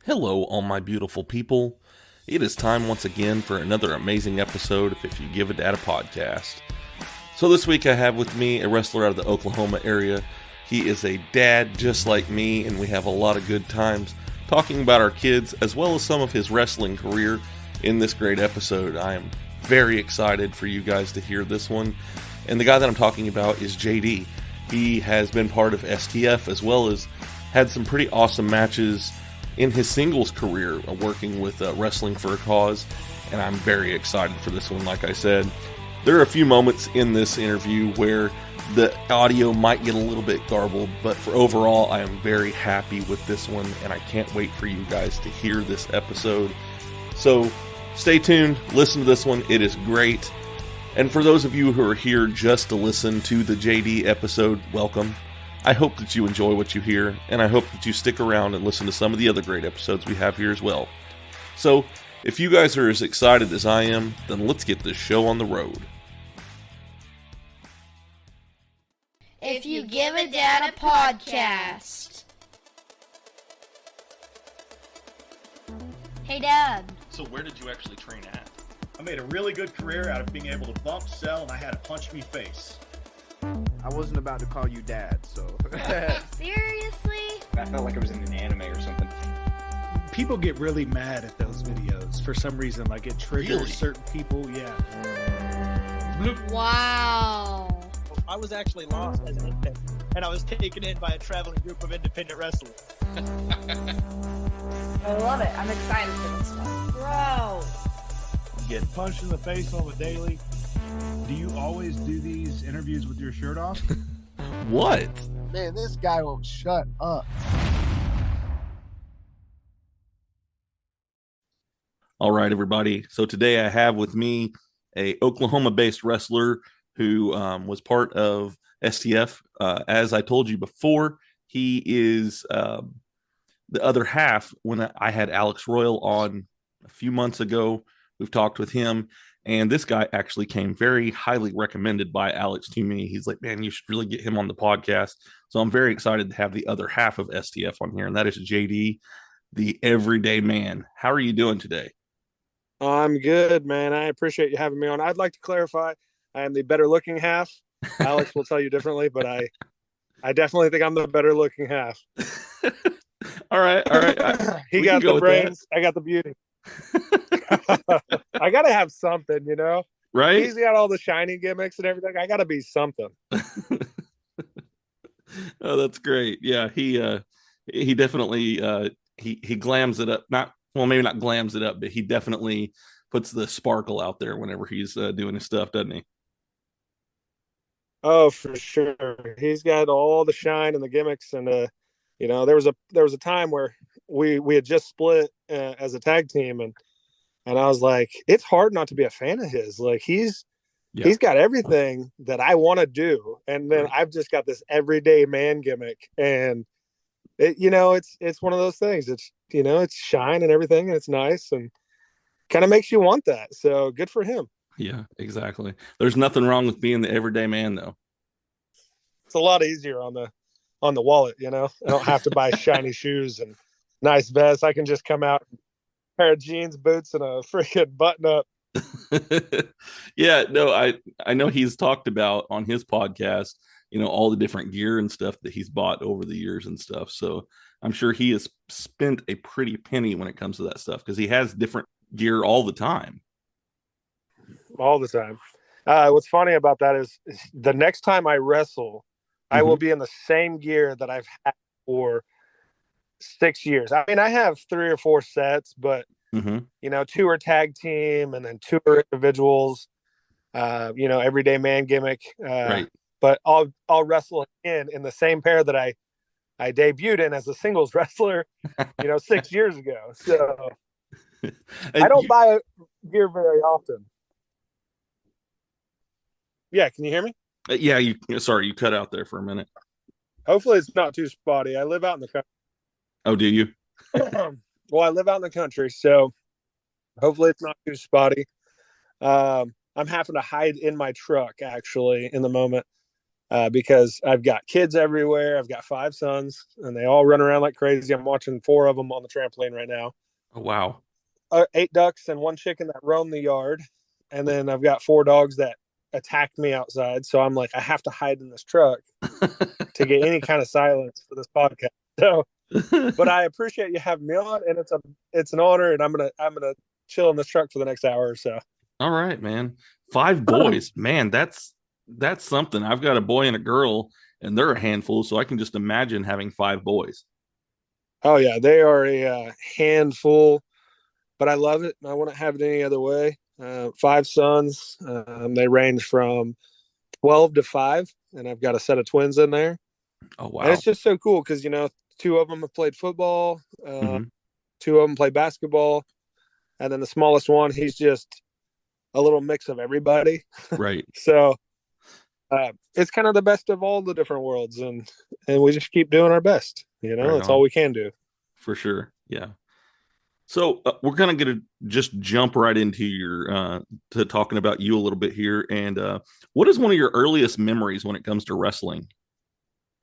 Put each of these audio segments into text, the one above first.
Hello, all my beautiful people. It is time once again for another amazing episode of If You Give a Dad a Podcast. So this week I have with me a wrestler out of the Oklahoma area. He is a dad just like me, and we have a lot of good times talking about our kids as well as some of his wrestling career in this great episode. I am very excited for you guys to hear this one. And the guy that I'm talking about is JD. He has been part of STF as well as had some pretty awesome matches in his singles career working with Wrestling for a Cause, and I'm very excited for this one. Like I said, there are a few moments in this interview where the audio might get a little bit garbled, but for overall, I am very happy with this one, and I can't wait for you guys to hear this episode. So stay tuned, listen to this one, it is great. And for those of you who are here just to listen to the JD episode, welcome. I hope that you enjoy what you hear, and I hope that you stick around and listen to some of the other great episodes we have here as well. So, if you guys are as excited as I am, then let's get this show on the road. If You Give a Dad a Podcast. Hey, Dad. So where did you actually train at? I made a really good career out of being able to bump, sell, and I had a punch me face. I wasn't about to call you dad, so. Seriously? I felt like I was in an anime or something. People get really mad at those videos for some reason. Like it triggers Really? certain people. Yeah. Wow. I was actually lost as an infant, and I was taken in by a traveling group of independent wrestlers. I love it. I'm excited for this one. Bro. Get punched in the face on the daily. Do you always do these interviews with your shirt off? What? Man, this guy won't shut up. All right, everybody. So today I have with me a Oklahoma-based wrestler who was part of STF. As I told you before, he is the other half. When I had Alex Royal on a few months ago, we've talked with him. And this guy actually came very highly recommended by Alex to me. He's like, man, you should really get him on the podcast. So I'm very excited to have the other half of STF on here, and that is JD, the everyday man. How are you doing today? I'm good, man. I appreciate you having me on. I'd like to clarify, I am the better looking half. Alex will tell you differently, but I definitely think I'm the better looking half. All right. He got the brains, I got the beauty. I gotta have something, you know. Right? He's got all the shiny gimmicks and everything. I gotta be something. Oh, that's great. Yeah, he definitely he glams it up. Maybe not glams it up, but he definitely puts the sparkle out there whenever he's doing his stuff, doesn't he? Oh, for sure. He's got all the shine and the gimmicks, and you know, there was a time where we had just split as a tag team, and I was like, it's hard not to be a fan of his. Like he's got everything that I want to do, and then I've just got this everyday man gimmick, and it's one of those things. It's it's shine and everything, and it's nice, and kind of makes you want that. So good for him. Yeah, exactly. There's nothing wrong with being the everyday man, though. It's a lot easier on the wallet. I don't have to buy shiny shoes and nice vest. I can just come out in a pair of jeans, boots, and a freaking button up. Yeah, no, I know he's talked about on his podcast, all the different gear and stuff that he's bought over the years and stuff. So I'm sure he has spent a pretty penny when it comes to that stuff because he has different gear all the time. All the time. What's funny about that is the next time I wrestle, I will be in the same gear that I've had for 6 years. I mean, I have 3 or 4 sets, but 2 are tag team and then 2 are individuals. Everyday man gimmick. Right. But I'll wrestle in the same pair that I debuted in as a singles wrestler, 6 years ago. So I don't buy gear very often. Yeah, can you hear me? Yeah, sorry, you cut out there for a minute. Hopefully it's not too spotty. I live out in the country. Oh, do you? Well, I live out in the country, so hopefully it's not too spotty. I'm having to hide in my truck, actually, in the moment. because I've got kids everywhere. I've got 5 sons, and they all run around like crazy. I'm watching 4 of them on the trampoline right now. Oh, wow. 8 ducks and 1 chicken that roam the yard. And then I've got 4 dogs that attacked me outside. So I'm like, I have to hide in this truck to get any kind of silence for this podcast. So, but I appreciate you having me on, and it's an honor, and I'm gonna chill in this truck for the next hour or so. All right, man. 5 boys, man. That's something. I've got a boy and a girl, and they're a handful. So I can just imagine having 5 boys. Oh yeah, they are a handful, but I love it. I wouldn't have it any other way. 5 sons. They range from 12 to 5, and I've got a set of twins in there. Oh wow! And it's just so cool because 2 of them have played football, 2 of them play basketball, and then the smallest one, he's just a little mix of everybody. Right. So it's kind of the best of all the different worlds, and we just keep doing our best. Right That's on. all we can do. For sure. Yeah. So we're going to just jump right into your to talking about you a little bit here. And what is one of your earliest memories when it comes to wrestling?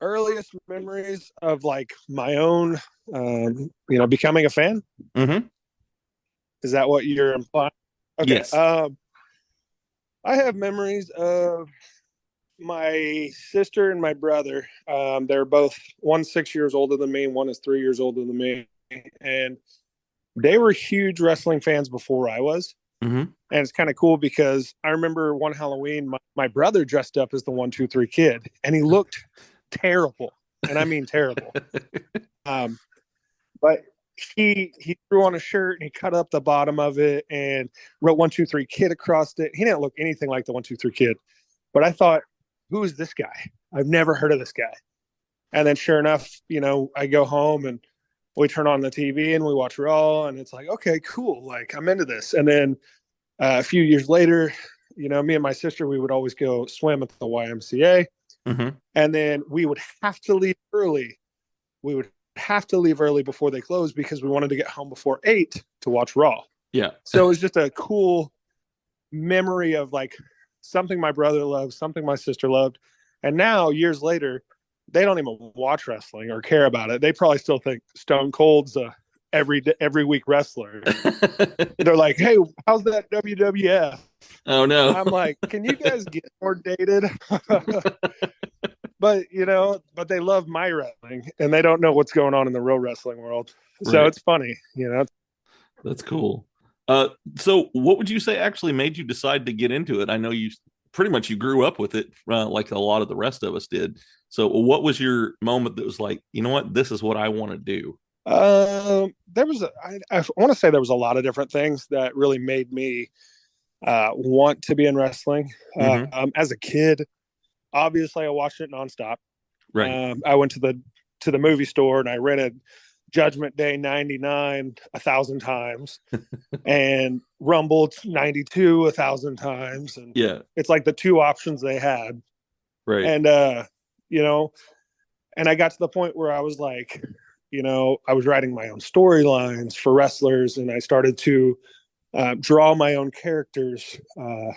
Earliest memories of like my own, becoming a fan. Mm-hmm. Is that what you're implying? Okay. Yes. I have memories of my sister and my brother. They're both, one's 6 years older than me, one is 3 years older than me, and they were huge wrestling fans before I was. Mm-hmm. And it's kind of cool because I remember one Halloween, my brother dressed up as the 1, 2, 3 kid, and he looked terrible. And I mean terrible. But he threw on a shirt and he cut up the bottom of it and wrote 1, 2, 3 kid across it. He didn't look anything like the 1, 2, 3 kid. But I thought, who is this guy? I've never heard of this guy. And then sure enough, I go home and we turn on the TV and we watch Raw, and it's like, okay, cool. Like, I'm into this. And then a few years later, me and my sister, we would always go swim at the YMCA. Mm-hmm. And then we would have to leave early. We would have to leave early before they closed because we wanted to get home before 8 to watch Raw. Yeah. So it was just a cool memory of like something my brother loved, something my sister loved. And now, years later, they don't even watch wrestling or care about it. They probably still think Stone Cold's a every week wrestler. They're like, hey, how's that WWF? Oh no. I'm like, can you guys get more dated? But they love my wrestling, and they don't know what's going on in the real wrestling world. So Right. It's funny, That's cool. So what would you say actually made you decide to get into it? I know you grew up with it, like a lot of the rest of us did. So what was your moment that was like, you know what, this is what I want to do? I want to say there was a lot of different things that really made me want to be in wrestling. Mm-hmm. As a kid, obviously I watched it nonstop. Right. I went to the movie store and I rented Judgment Day 99 1,000 times and Rumble 92 1,000 times. And Yeah. it's like the 2 options they had. Right. And, and I got to the point where I was like, I was writing my own storylines for wrestlers, and I started to draw my own characters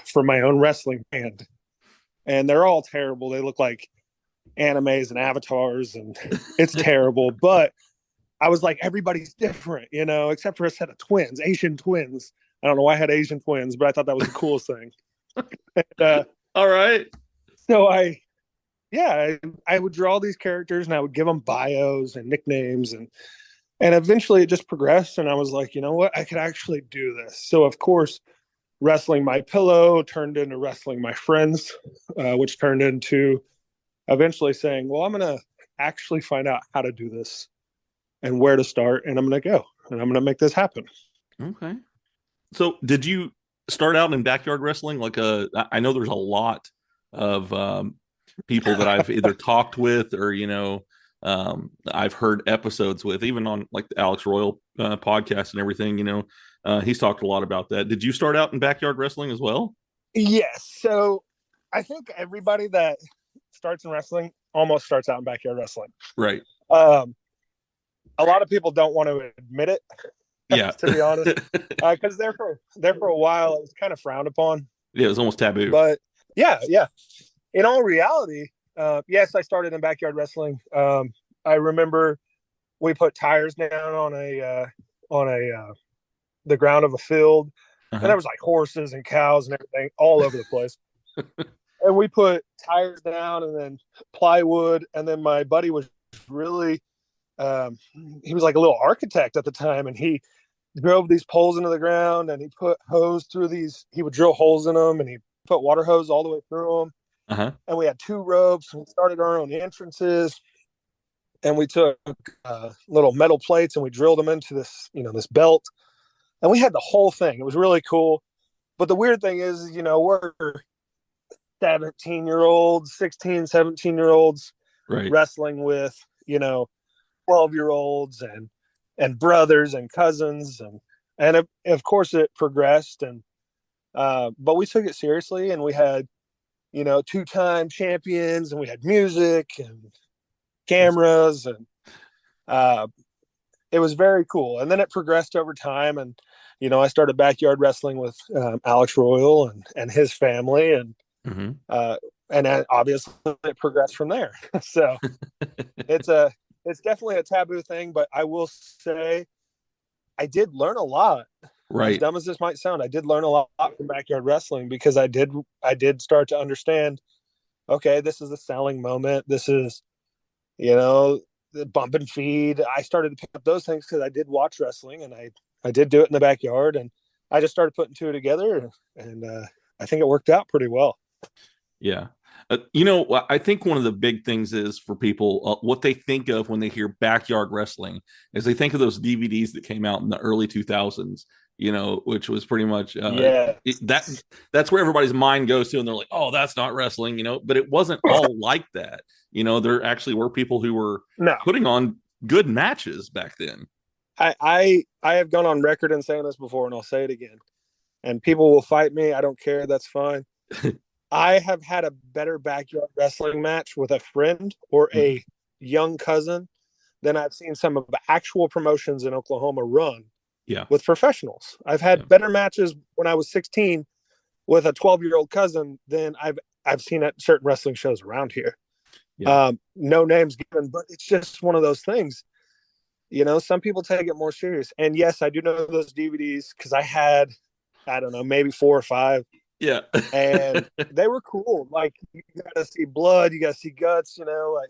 for my own wrestling band. And they're all terrible. They look like animes and avatars, and it's terrible. But I was like, everybody's different, except for a set of twins, Asian twins. I don't know why I had Asian twins, but I thought that was the coolest thing. And, all right. So I would draw these characters and I would give them bios and nicknames, and eventually it just progressed. And I was like, you know what, I could actually do this. So of course, Wrestling My Pillow turned into Wrestling My Friends, which turned into eventually saying, well, I'm going to actually find out how to do this and where to start. And I'm going to go and I'm going to make this happen. Okay. So did you start out in backyard wrestling? Like I know there's a lot of people that I've either talked with or, I've heard episodes with, even on like the Alex Royal podcast and everything, he's talked a lot about that. Did you start out in backyard wrestling as well? Yes. So I think everybody that starts in wrestling almost starts out in backyard wrestling. Right. A lot of people don't want to admit it. Yeah. To be honest, because there for a while, it was kind of frowned upon. Yeah, it was almost taboo. But yeah. In all reality, Yes, I started in backyard wrestling. I remember we put tires down on the ground of a field, and there was like horses and cows and everything all over the place. And we put tires down and then plywood. And then my buddy was really, he was like a little architect at the time, and he drove these poles into the ground and he put hose through these. He would drill holes in them and he put water hose all the way through them. And we had 2 ropes. And we started our own entrances, and we took little metal plates and we drilled them into this, this belt. And we had the whole thing. It was really cool. But the weird thing is, we're 17-year-olds, 16, 17-year-olds wrestling with, 12-year-olds and brothers and cousins. And of course it progressed. But we took it seriously, and we had, 2-time champions, and we had music and cameras, and it was very cool. And then it progressed over time, and I started backyard wrestling with Alex Royal and his family, and then obviously it progressed from there. So it's definitely a taboo thing, but I will say I did learn a lot. As dumb as this might sound, I did learn a lot from backyard wrestling, because I did start to understand, okay, this is the selling moment. This is, the bump and feed. I started to pick up those things because I did watch wrestling, and I did do it in the backyard, and I just started putting 2 together, and I think it worked out pretty well. Yeah. I think one of the big things is for people, what they think of when they hear backyard wrestling is they think of those DVDs that came out in the early 2000s, which was pretty much that's where everybody's mind goes to, and they're like, oh, that's not wrestling, but it wasn't all like that. There actually were people who were putting on good matches back then. I have gone on record in saying this before, and I'll say it again, and people will fight me. I don't care. That's fine. I have had a better backyard wrestling match with a friend or a young cousin than I've seen some of the actual promotions in Oklahoma run with professionals. I've had better matches when I was 16 with a 12-year-old cousin than I've seen at certain wrestling shows around here. No names given, but it's just one of those things. Some people take it more serious. And yes, I do know those DVDs, because I had, I don't know, maybe 4 or 5. Yeah. And they were cool. Like, you got to see blood, you got to see guts, like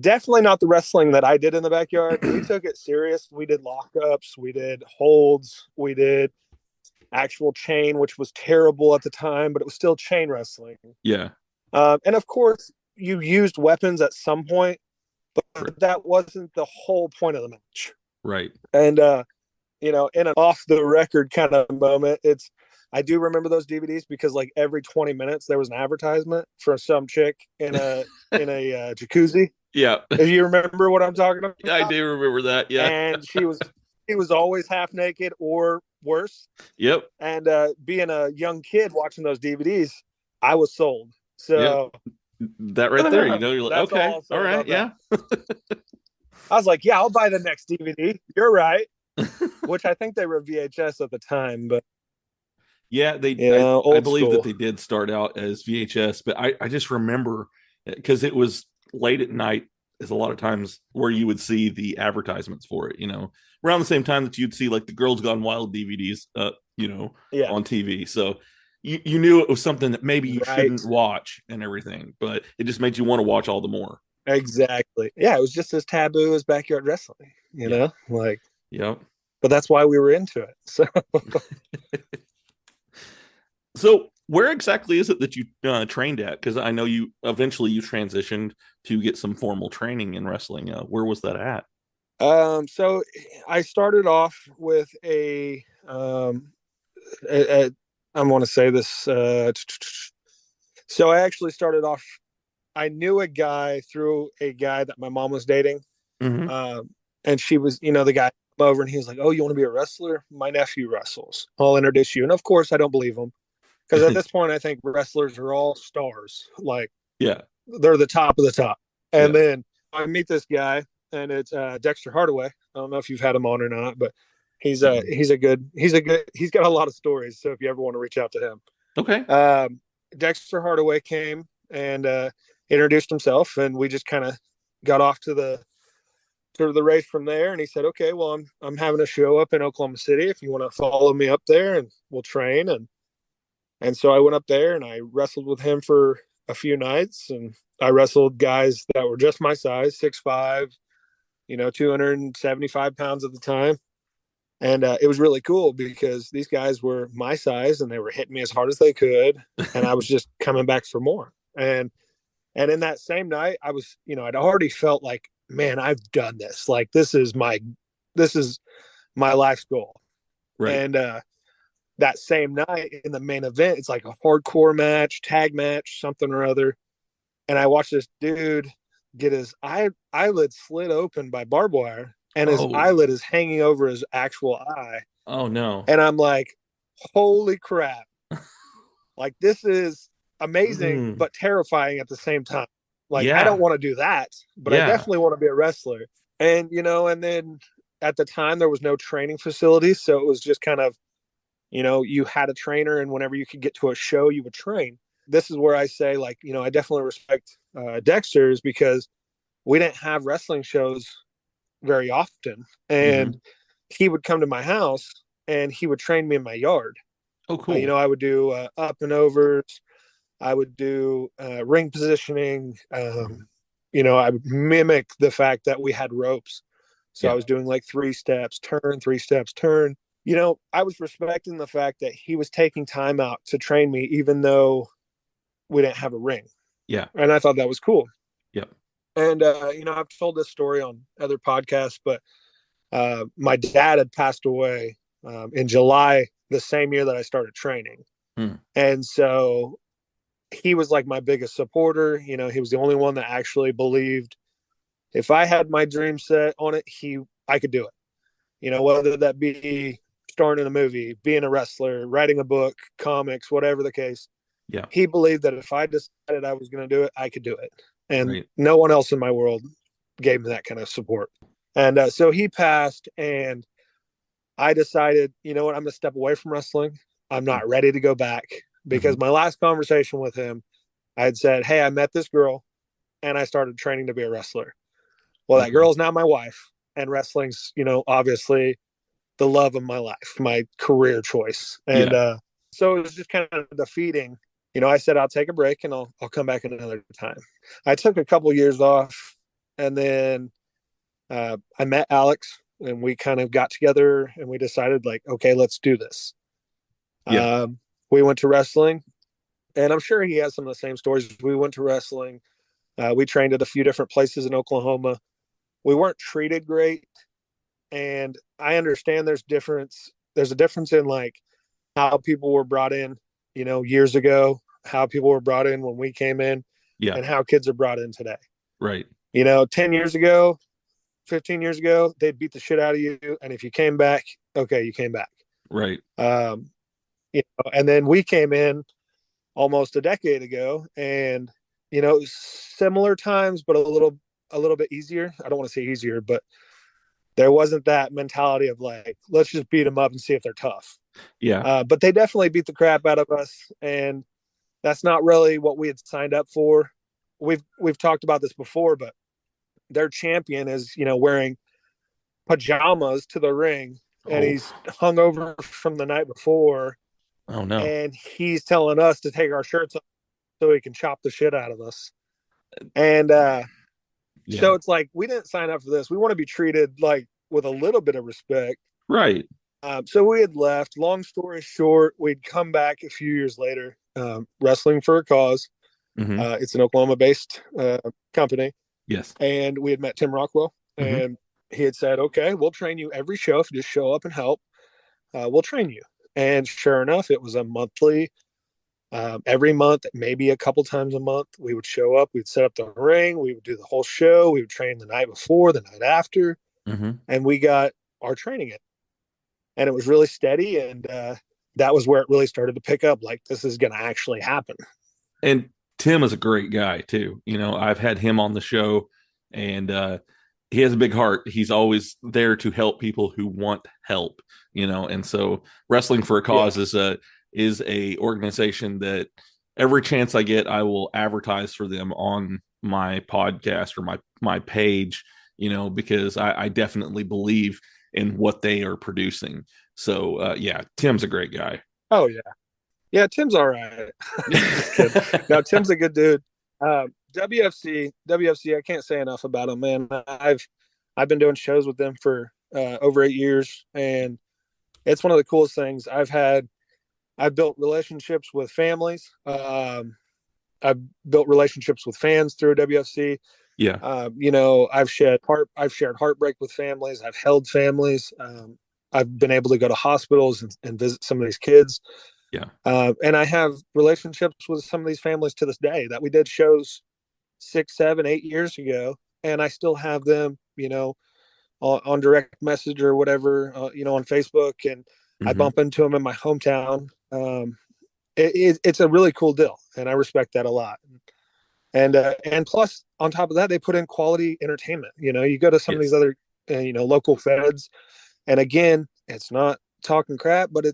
definitely not the wrestling that I did in the backyard. We took it serious. We did lockups, we did holds, we did actual chain, which was terrible at the time, but it was still chain wrestling. Yeah. And of course you used weapons at some point, but that wasn't the whole point of the match. Right. And, in an off the record kind of moment, I do remember those DVDs because like every 20 minutes there was an advertisement for some chick in a jacuzzi. Yeah. If you remember what I'm talking about. I do remember that. Yeah. And she was always half naked or worse. Yep. And being a young kid watching those DVDs, I was sold. So that right there, you're like, okay, all right, yeah. I was like, yeah, I'll buy the next DVD. You're right. Which I think they were VHS at the time, but yeah, I believe that they did start out as VHS, but I just remember, because it was late at night, is a lot of times where you would see the advertisements for it, around the same time that you'd see like the Girls Gone Wild DVDs, on TV. So you knew it was something that maybe you shouldn't watch and everything, but it just made you want to watch all the more. Exactly. Yeah, it was just as taboo as backyard wrestling, know, like. Yep. But that's why we were into it. So. So where exactly is it that you trained at? Because I know you eventually transitioned to get some formal training in wrestling. Where was that at? So I started off with I want to say this. So I actually started off, I knew a guy through a guy that my mom was dating. And she was, the guy came over and he was like, oh, you want to be a wrestler? My nephew wrestles. I'll introduce you. And of course I don't believe him. Because at this point, I think wrestlers are all stars. Like, they're the top of the top. And then I meet this guy, and it's Dexter Hardaway. I don't know if you've had him on or not, but he's got a lot of stories. So if you ever want to reach out to him, okay. Dexter Hardaway came, and introduced himself, and we just kind of got off to the race from there. And he said, okay, well, I'm having a show up in Oklahoma City if you want to follow me up there, and we'll train. And so I went up there and I wrestled with him for a few nights, and I wrestled guys that were just my size, 6'5", 275 pounds at the time. And it was really cool because these guys were my size and they were hitting me as hard as they could. And I was just coming back for more. And in that same night, I was, I'd already felt like, man, I've done this. Like, this is my life's goal. Right. And that same night in the main event, it's like a hardcore match, tag match, something or other. And I watched this dude get his eyelid slit open by barbed wire, and his eyelid is hanging over his actual eye. Oh no. And I'm like, holy crap. Like, this is amazing, but terrifying at the same time. Like, I don't want to do that, but I definitely want to be a wrestler. And, and then at the time there was no training facilities. So it was just kind of, you had a trainer, and whenever you could get to a show, you would train. This is where I say, like, I definitely respect Dexter's, because we didn't have wrestling shows very often. And he would come to my house and he would train me in my yard. Oh, cool. I would do up and overs. I would do ring positioning. I would mimic the fact that we had ropes. So I was doing like 3 steps, turn, 3 steps, turn. I was respecting the fact that he was taking time out to train me, even though we didn't have a ring. Yeah. And I thought that was cool. Yep. And, I've told this story on other podcasts, but my dad had passed away in July, the same year that I started training. And so he was like my biggest supporter. He was the only one that actually believed if I had my dream set on it, I could do it. Whether that be starring in a movie, being a wrestler, writing a book, comics, whatever the case. Yeah. He believed that if I decided I was going to do it, I could do it. And no one else in my world gave me that kind of support. And so he passed, and I decided, you know what, I'm going to step away from wrestling. I'm not ready to go back, because my last conversation with him, I had said, hey, I met this girl and I started training to be a wrestler. Well, that girl is now my wife, and wrestling's, obviously the love of my life, my career choice. And so it was just kind of defeating. I said, I'll take a break and I'll come back at another time. I took a couple years off, and then I met Alex, and we kind of got together and we decided, like, okay, let's do this. We went to wrestling, and I'm sure he has some of the same stories. We went to wrestling. We trained at a few different places in Oklahoma. We weren't treated great. And I understand there's a difference in, like, how people were brought in, years ago, how people were brought in when we came in, and how kids are brought in today. Right. 10 years ago, 15 years ago, they'd beat the shit out of you. And if you came back, okay, you came back. Right. And then we came in almost a decade ago, and, similar times, but a little bit easier. I don't want to say easier, but there wasn't that mentality of, like, let's just beat them up and see if they're tough. Yeah. But they definitely beat the crap out of us, and that's not really what we had signed up for. We've talked about this before, but their champion is, wearing pajamas to the ring, and he's hungover from the night before. Oh no. And he's telling us to take our shirts off so he can chop the shit out of us. And so it's like, we didn't sign up for this. We want to be treated, like, with a little bit of respect. Right. So we had left. Long story short, we'd come back a few years later, Wrestling for a Cause. It's an Oklahoma-based company. Yes. And we had met Tim Rockwell, and he had said, okay, we'll train you every show. If you just show up and help, we'll train you. And sure enough, it was a monthly, every month, maybe a couple times a month, we would show up, we'd set up the ring, we would do the whole show, we would train the night before, the night after, and we got our training in. And it was really steady, and that was where it really started to pick up, like, this is going to actually happen. And Tim is a great guy too. I've had him on the show, and he has a big heart. He's always there to help people who want help, and so Wrestling for a Cause is a organization that every chance I get, I will advertise for them on my podcast or my page, because I definitely believe in what they are producing. So yeah, Tim's a great guy. Oh yeah. Yeah, Tim's all right. Just kidding. No, Tim's a good dude. WFC, I can't say enough about him, man. I've been doing shows with them for over 8 years, and it's one of the coolest things. I've built relationships with families. I've built relationships with fans through WFC. Yeah. I've shared heartbreak with families. I've held families. I've been able to go to hospitals and visit some of these kids. Yeah. And I have relationships with some of these families to this day that we did shows 6, 7, 8 years ago. And I still have them, on direct message or whatever, on Facebook. And I bump into them in my hometown. It's a really cool deal. And I respect that a lot. And plus on top of that, they put in quality entertainment. You go to some of these other, local feds. And again, it's not talking crap, but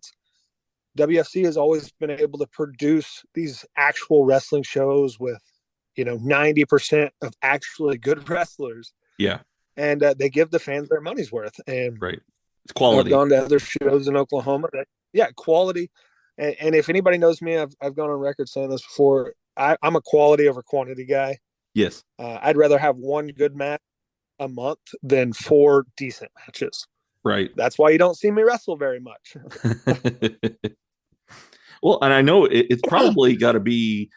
WFC has always been able to produce these actual wrestling shows with, 90% of actually good wrestlers. Yeah. And they give the fans their money's worth. And right. It's quality. I've gone to other shows in Oklahoma. Quality. And if anybody knows me, I've gone on record saying this before. I'm a quality over quantity guy. Yes. I'd rather have one good match a month than 4 decent matches. Right. That's why you don't see me wrestle very much. Well, and I know it's probably got to be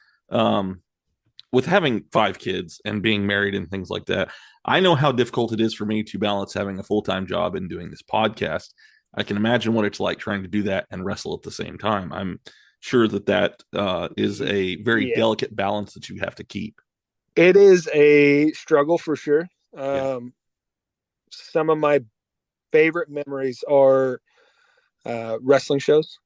with having 5 kids and being married and things like that. I know how difficult it is for me to balance having a full-time job and doing this podcast. I can imagine what it's like trying to do that and wrestle at the same time. I'm sure that is a very delicate balance that you have to keep. It is a struggle for sure. Some of my favorite memories are wrestling shows.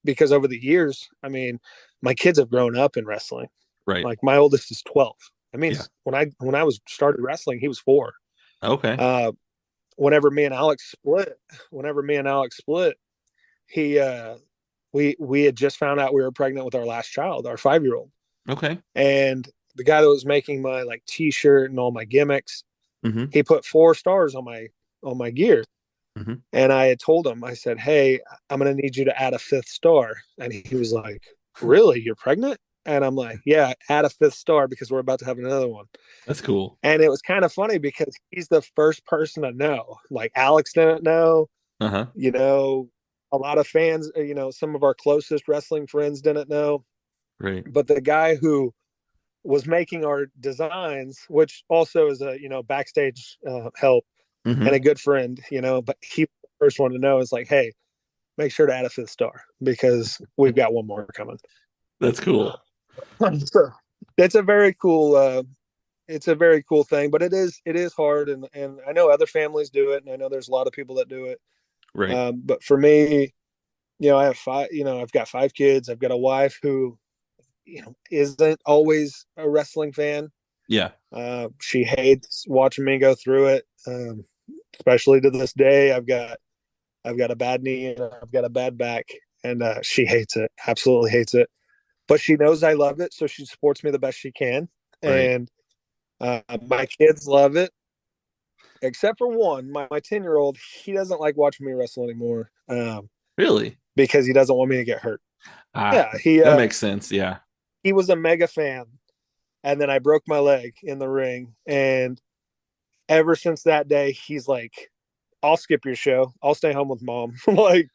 Because over the years, my kids have grown up in wrestling. Right. Like my oldest is 12. When I was started wrestling, he was 4. Okay. Whenever me and Alex split, we had just found out we were pregnant with our last child, our 5-year-old. Okay. And the guy that was making my t-shirt and all my gimmicks, he put 4 stars on my gear. And I had told him, I said, hey, I'm going to need you to add a 5th star. And he was like, really? You're pregnant? And I'm like, yeah, add a 5th star because we're about to have another one. That's cool. And it was kind of funny because he's the first person to know. Like Alex didn't know. A lot of fans, some of our closest wrestling friends didn't know. Right. But the guy who was making our designs, which also is a, backstage help, and a good friend, but he was the first one to know, is like, hey, make sure to add a 5th star because we've got one more coming. That's cool. So it's a very cool thing, but it is hard. And I know other families do it. And I know there's a lot of people that do it. Right. But for me, I have 5, I've got 5 kids. I've got a wife who, isn't always a wrestling fan. Yeah. She hates watching me go through it. Especially to this day, I've got a bad knee and I've got a bad back, and she hates it, absolutely hates it. But she knows I love it, so she supports me the best she can. Right. And my kids love it, except for one, my 10-year-old. He doesn't like watching me wrestle anymore. Really? Because he doesn't want me to get hurt. That makes sense. Yeah. He was a mega fan, and then I broke my leg in the ring, and ever since that day, he's like, I'll skip your show. I'll stay home with mom. He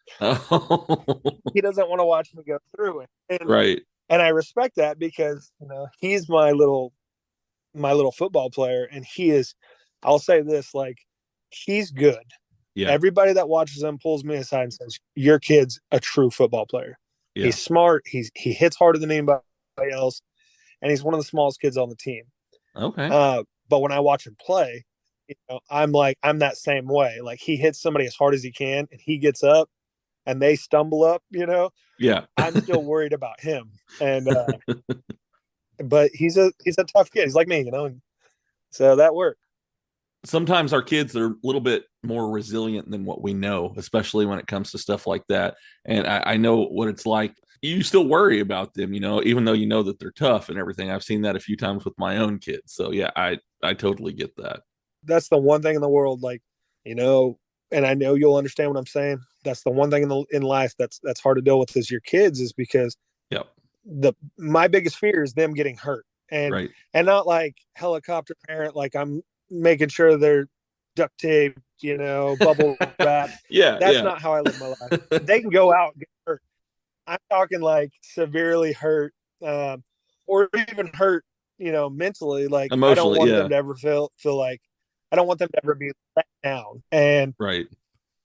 doesn't want to watch me go through it. And, right. And I respect that because, he's my little football player. And I'll say this, he's good. Yeah. Everybody that watches him pulls me aside and says, your kid's a true football player. Yeah. He's smart. He hits harder than anybody else. And he's one of the smallest kids on the team. Okay. But when I watch him play, I'm that same way. Like he hits somebody as hard as he can and he gets up and they stumble up, Yeah. I'm still worried about him. And, but he's a tough kid. He's like me, so that worked. Sometimes our kids are a little bit more resilient than what we know, especially when it comes to stuff like that. And I know what it's like you still worry about them, even though you know that they're tough and everything. I've seen that a few times with my own kids. So yeah, I totally get that. That's the one thing in the world, like, and I know you'll understand what I'm saying. That's the one thing in life that's hard to deal with is your kids, is because Yep. My biggest fear is them getting hurt, and Right. and not like helicopter parent, like I'm making sure they're duct taped, bubble wrap. Yeah. That's yeah. not how I live my life. They can go out and get hurt. I'm talking like severely hurt, or even hurt, mentally. Like I don't Emotionally, want yeah. them to ever feel like, I don't want them to ever be let down. And Right.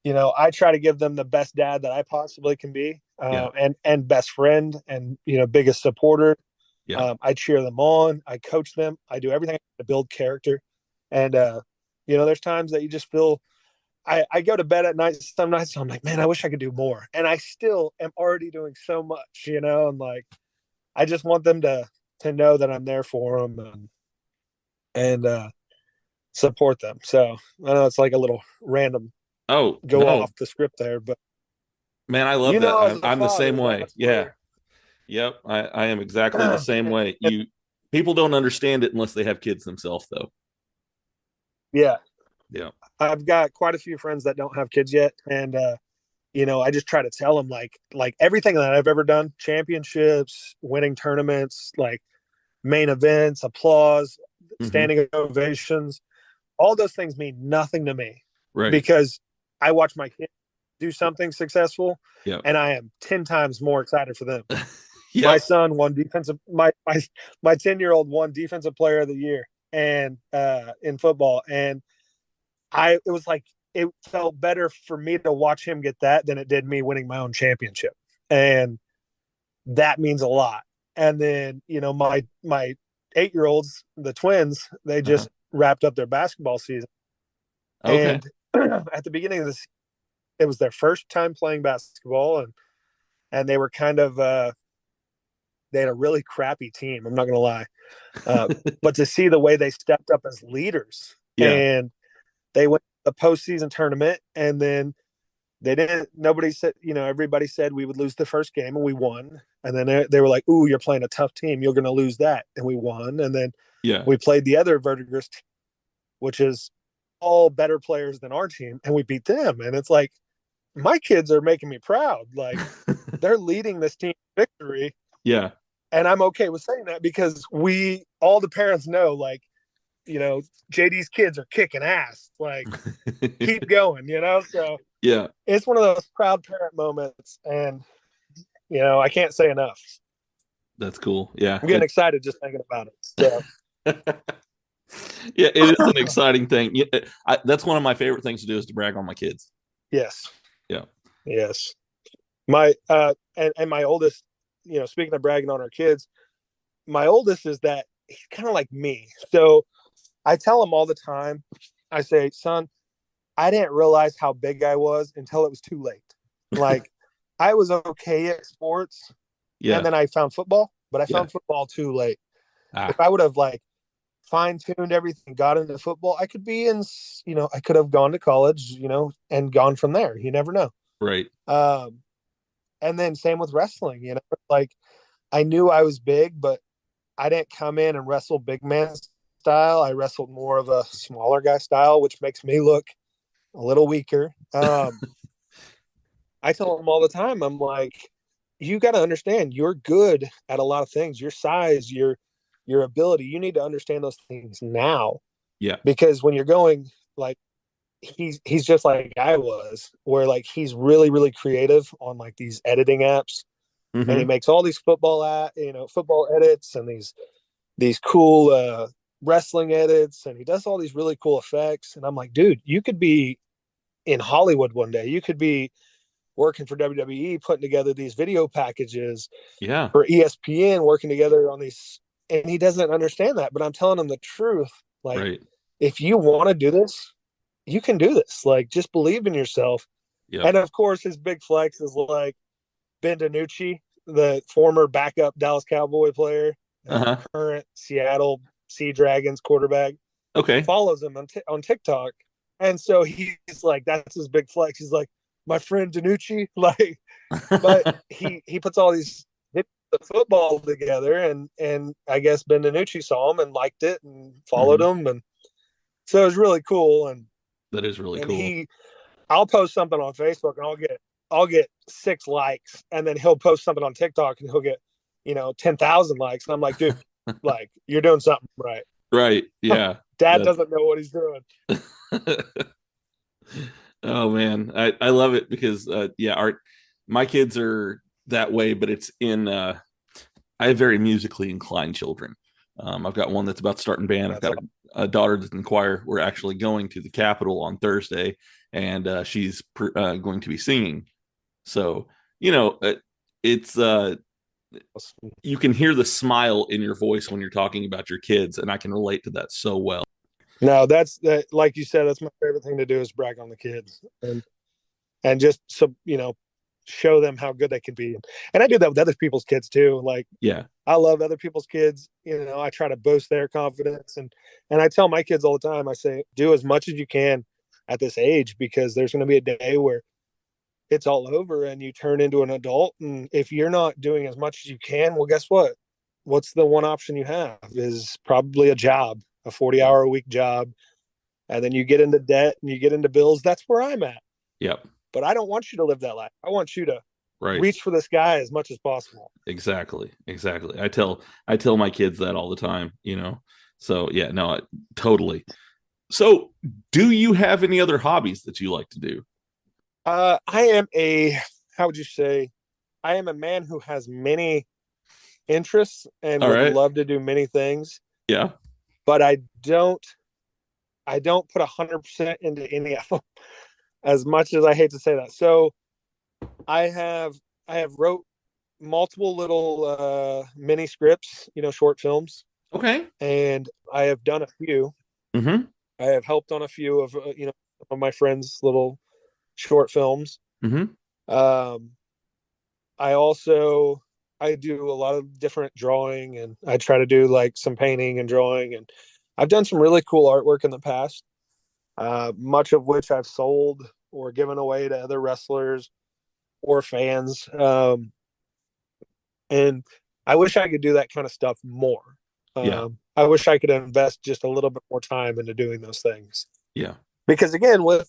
I try to give them the best dad that I possibly can be, Yeah. and best friend, and biggest supporter. Yeah. I cheer them on. I coach them. I do everything to build character. And there's times that you just feel. I go to bed at night some nights, so I'm like, man, I wish I could do more. And I still am already doing so much, and like, I just want them to know that I'm there for them and support them. So I know it's like a little random Oh, no. off the script there, but Man, I love as that. a I'm the same father, way. that's Yeah. where- Yep. I am exactly the same way. People don't understand it unless they have kids themselves, though. Yeah. Yeah. I've got quite a few friends that don't have kids yet. And, I just try to tell them like everything that I've ever done, championships, winning tournaments, like main events, applause, standing ovations, all those things mean nothing to me. Right. Because I watch my kids do something successful, Yeah. and I am 10 times more excited for them. Yep. My son won my 10-year-old won defensive player of the year and in football. And it felt better for me to watch him get that than it did me winning my own championship. And that means a lot. And then, my 8-year-olds, the twins, they just wrapped up their basketball season. Okay. And at the beginning of this, it was their first time playing basketball, and they were kind of they had a really crappy team. I'm not going to lie. But to see the way they stepped up as leaders, and they went to the postseason tournament, and then they didn't, nobody said, everybody said we would lose the first game, and we won. And then they were like, ooh, you're playing a tough team, you're going to lose that. And we won. And then we played the other Verdigris team, which is all better players than our team, and we beat them. And it's like, my kids are making me proud. Like, they're leading this team to victory. Yeah. And I'm okay with saying that because all the parents know, like, JD's kids are kicking ass. Like, keep going, So yeah, it's one of those proud parent moments. And, I can't say enough. That's cool. Yeah. I'm getting excited just thinking about it. So. Yeah, it is an exciting thing. That's one of my favorite things to do, is to brag on my kids. Yes. Yeah. Yes. My and my oldest, speaking of bragging on our kids, my oldest is that he's kind of like me. So I tell him all the time, I say, son, I didn't realize how big I was until it was too late. Like, I was okay at sports, and then I found football, but I found football too late. If I would have fine-tuned everything, got into football, I could be in, I could have gone to college, and gone from there. You never know. Right. And then same with wrestling, like, I knew I was big, but I didn't come in and wrestle big man style. I wrestled more of a smaller guy style, which makes me look a little weaker. I tell them all the time, I'm like, you got to understand, you're good at a lot of things. Your size, your ability, you need to understand those things now. Yeah. Because when you're going, like, he's just like I was, where like he's really, really creative on like these editing apps, and he makes all these football edits, and these cool wrestling edits, and he does all these really cool effects. And I'm like, dude, you could be in Hollywood one day. You could be working for WWE, putting together these video packages for ESPN, working together on these. And he doesn't understand that, but I'm telling him the truth. Like, if you want to do this, you can do this. Like, just believe in yourself. Yep. And of course, his big flex is like Ben DiNucci, the former backup Dallas Cowboy player, current Seattle Sea Dragons quarterback. Okay. Follows him on TikTok. And so he's like, that's his big flex. He's like, my friend DiNucci, like, but he puts all these the football together, and I guess Ben DiNucci saw him and liked it and followed him, and so it was really cool. And that is really cool. I'll post something on Facebook and I'll get 6 likes, and then he'll post something on TikTok and he'll get 10,000 likes, and I'm like, dude, like, you're doing something right. Right. Yeah. Dad doesn't know what he's doing. Oh man, I love it because my kids are that way, but it's in I have very musically inclined children. I've got one that's about to start in band. I've got a daughter that's in choir. We're actually going to the Capitol on Thursday, and she's going to be singing. So it's you can hear the smile in your voice when you're talking about your kids, and I can relate to that so well. No, that's like you said, that's my favorite thing to do is brag on the kids and just show them how good they can be. And I do that with other people's kids too. Like, yeah, I love other people's kids. I try to boost their confidence, and I tell my kids all the time, I say, do as much as you can at this age, because there's going to be a day where it's all over and you turn into an adult. And if you're not doing as much as you can, well, guess what? What's the one option you have is probably a job, a 40-hour-a-week job. And then you get into debt and you get into bills. That's where I'm at. Yep. But I don't want you to live that life. I want you to reach for the sky as much as possible. Exactly. I tell my kids that all the time, So yeah, no, totally. So do you have any other hobbies that you like to do? I am how would you say? I am a man who has many interests and would love to do many things. Yeah. But I don't put 100% into any of them, as much as I hate to say that. So I have wrote multiple little mini scripts, short films. Okay. And I have done a few. Mm-hmm. I have helped on a few of some of my friends' little short films. Mm-hmm. I do a lot of different drawing, and I try to do like some painting and drawing, and I've done some really cool artwork in the past, much of which I've sold or given away to other wrestlers or fans. And I wish I could do that kind of stuff more. I wish I could invest just a little bit more time into doing those things. Yeah. Because again, with,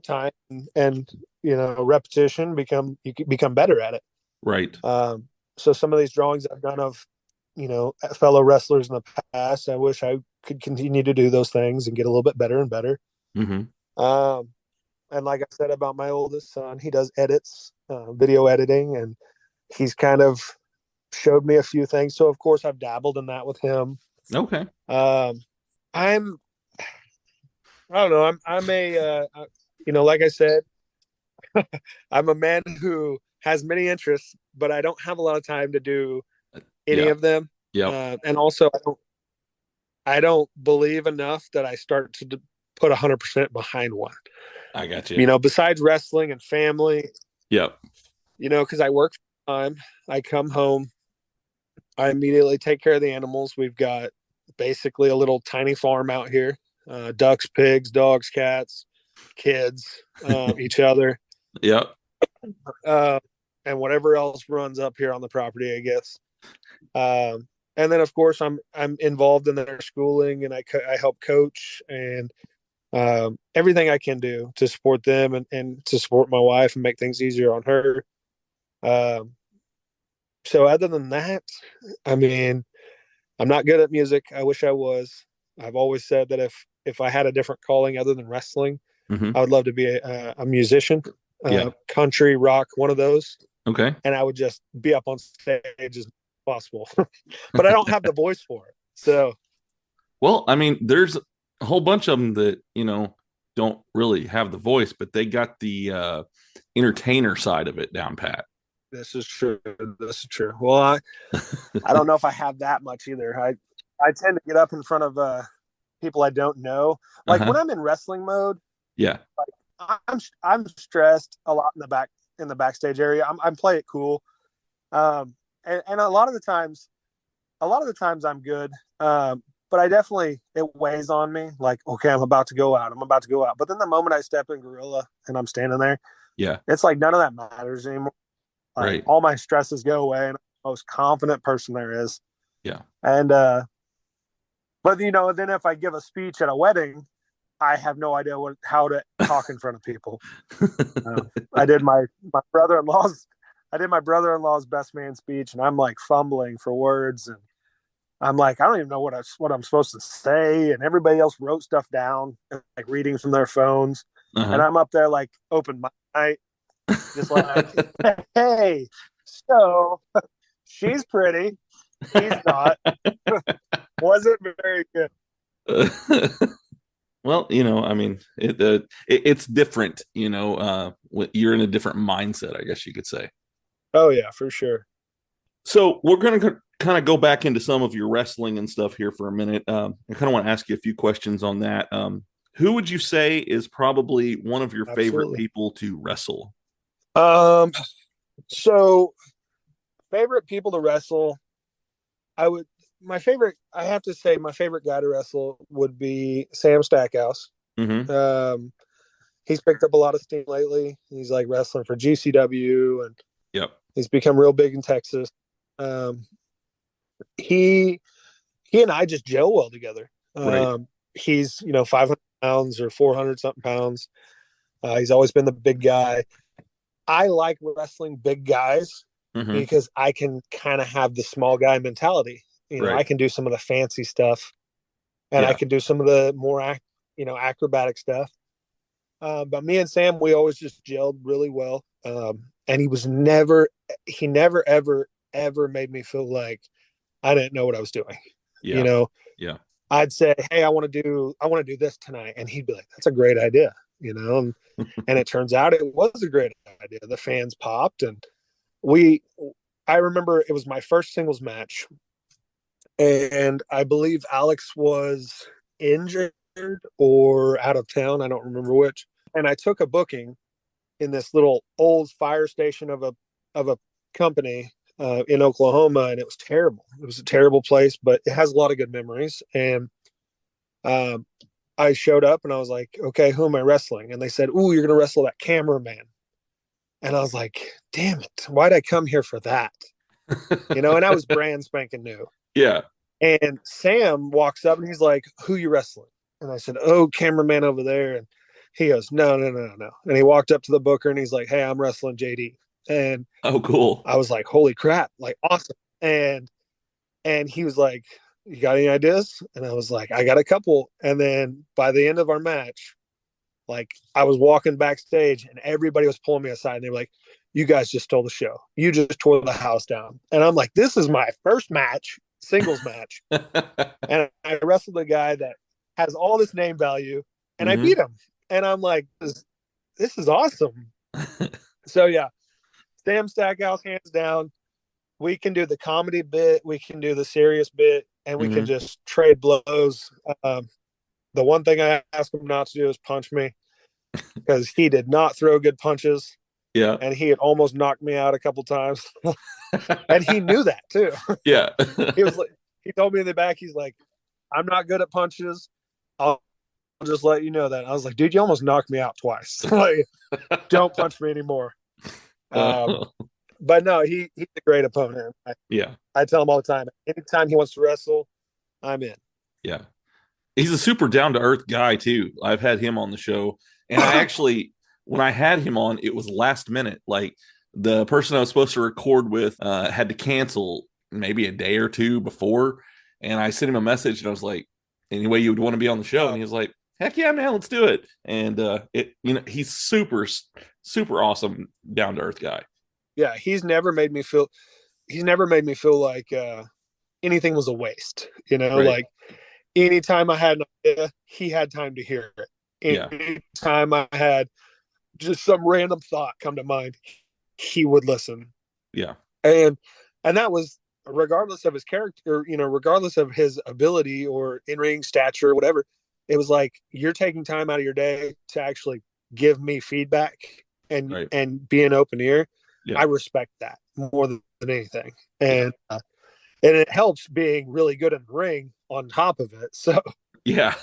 time and repetition, you become better at it. Right. So some of these drawings I've done of, fellow wrestlers in the past, I wish I could continue to do those things and get a little bit better and better. Mm-hmm. And like I said about my oldest son, he does edits, video editing, and he's kind of showed me a few things. So of course I've dabbled in that with him. Okay. I don't know. I'm a, like I said, I'm a man who has many interests, but I don't have a lot of time to do any of them. Yeah. And also I don't believe enough that I start to put 100% behind one. I got you. Besides wrestling and family. Yep. Cause I work full time. I come home. I immediately take care of the animals. We've got basically a little tiny farm out here. Ducks, pigs, dogs, cats, kids, each other. Yep. And whatever else runs up here on the property, I guess. And then of course I'm involved in their schooling, and I help coach and everything I can do to support them and to support my wife and make things easier on her. So other than that, I mean, I'm not good at music. I wish I was. I've always said that if I had a different calling other than wrestling, mm-hmm. I would love to be a musician, country, rock, one of those. Okay. And I would just be up on stage as possible, but I don't have the voice for it. So, well, I mean, there's a whole bunch of them that, don't really have the voice, but they got the entertainer side of it down pat. This is true. Well, I don't know if I have that much either. I tend to get up in front of people I don't know. Like when I'm in wrestling mode, yeah, like I'm stressed a lot in the backstage area. I'm play it cool, and a lot of the times I'm good. But I definitely, it weighs on me. Like, okay, I'm about to go out. But then the moment I step in Gorilla and I'm standing there, yeah, it's like none of that matters anymore. Right. All my stresses go away, and most confident person there is. Yeah. And, but you know, then if I give a speech at a wedding, I have no idea how to talk in front of people. I did my brother-in-law's best man speech, and I'm like fumbling for words, and I'm like, I don't even know what I'm supposed to say, and everybody else wrote stuff down, like reading from their phones, and I'm up there like open mic, just like, hey, so she's pretty, he's not. Wasn't very good. Well, you know, I mean, it's different, you know, you're in a different mindset, I guess you could say. Oh yeah, for sure. So we're going to kind of go back into some of your wrestling and stuff here for a minute. I kind of want to ask you a few questions on that. Who would you say is probably one of your favorite people to wrestle? So favorite people to wrestle, I have to say my favorite guy to wrestle would be Sam Stackhouse. Mm-hmm. He's picked up a lot of steam lately. He's like wrestling for GCW, and yep, he's become real big in Texas. He and I just gel well together. Right. He's 500 pounds or 400 something pounds. He's always been the big guy. I like wrestling big guys because I can kind of have the small guy mentality. I can do some of the fancy stuff, and I can do some of the more acrobatic stuff. But me and Sam, we always just gelled really well. And he never ever made me feel like I didn't know what I was doing. Yeah. I'd say, hey, I want to do this tonight, and he'd be like, that's a great idea. And it turns out it was a great idea. The fans popped, and I remember it was my first singles match, and I believe Alex was injured or out of town. I don't remember which. And I took a booking in this little old fire station of a company in Oklahoma, and it was terrible. It was a terrible place, but it has a lot of good memories. And I showed up, and I was like, okay, who am I wrestling? And they said, ooh, you're going to wrestle that cameraman. And I was like, damn it, why'd I come here for that? And I was brand spanking new. Yeah. And Sam walks up, and he's like, who you wrestling? And I said, oh, cameraman over there. And he goes, no. And he walked up to the booker, and he's like, hey, I'm wrestling JD. And oh, cool. I was like, holy crap, like awesome. And he was like, you got any ideas? And I was like, I got a couple. And then by the end of our match, like I was walking backstage, and everybody was pulling me aside, and they were like, you guys just stole the show. You just tore the house down. And I'm like, this is my first match, singles match. And I wrestled a guy that has all this name value, and I beat him. And I'm like, this is awesome. So yeah, Sam Stackhouse, hands down. We can do the comedy bit, we can do the serious bit, and we can just trade blows. The one thing I asked him not to do is punch me, because he did not throw good punches. Yeah. And he had almost knocked me out a couple times. And he knew that too. Yeah. He told me in the back, he's like, I'm not good at punches. I'll just let you know that. I was like, dude, you almost knocked me out twice. Like, don't punch me anymore. But no, he's a great opponent. I tell him all the time, anytime he wants to wrestle, I'm in. Yeah. He's a super down-to-earth guy, too. I've had him on the show. And I actually, when I had him on, it was last minute. Like, the person I was supposed to record with had to cancel maybe a day or two before. And I sent him a message, and I was like, anyway, you would want to be on the show? And he was like, heck yeah, man, let's do it. And he's super, super awesome, down-to-earth guy. Yeah, he's never made me feel like anything was a waste. Like anytime I had an idea, he had time to hear it. Anytime I had just some random thought come to mind, he would listen. Yeah. And that was regardless of his character, regardless of his ability or in-ring stature or whatever. It was like, you're taking time out of your day to actually give me feedback and be an open ear. Yeah. I respect that more than anything. And it helps being really good in the ring on top of it. So yeah,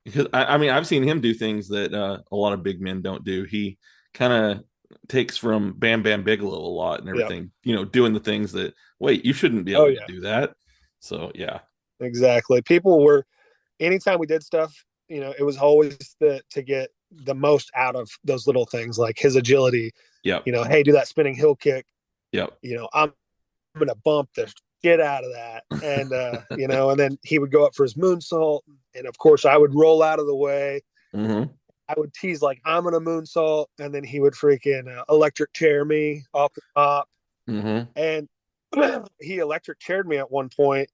because I mean, I've seen him do things that a lot of big men don't do. He kind of takes from Bam Bam Bigelow a lot and Yep. everything, doing the things that, wait, you shouldn't be able to do that. So, yeah. Exactly. People were, anytime we did stuff, it was always to get the most out of those little things, like his agility. Yep. Hey, do that spinning heel kick. Yep. I'm going to bump the shit out of that. And, and then he would go up for his moonsault. And of course I would roll out of the way. Mm-hmm. I would tease like, I'm going to moonsault. And then he would freaking electric chair me off the top. Mm-hmm. And he electric chaired me at one point,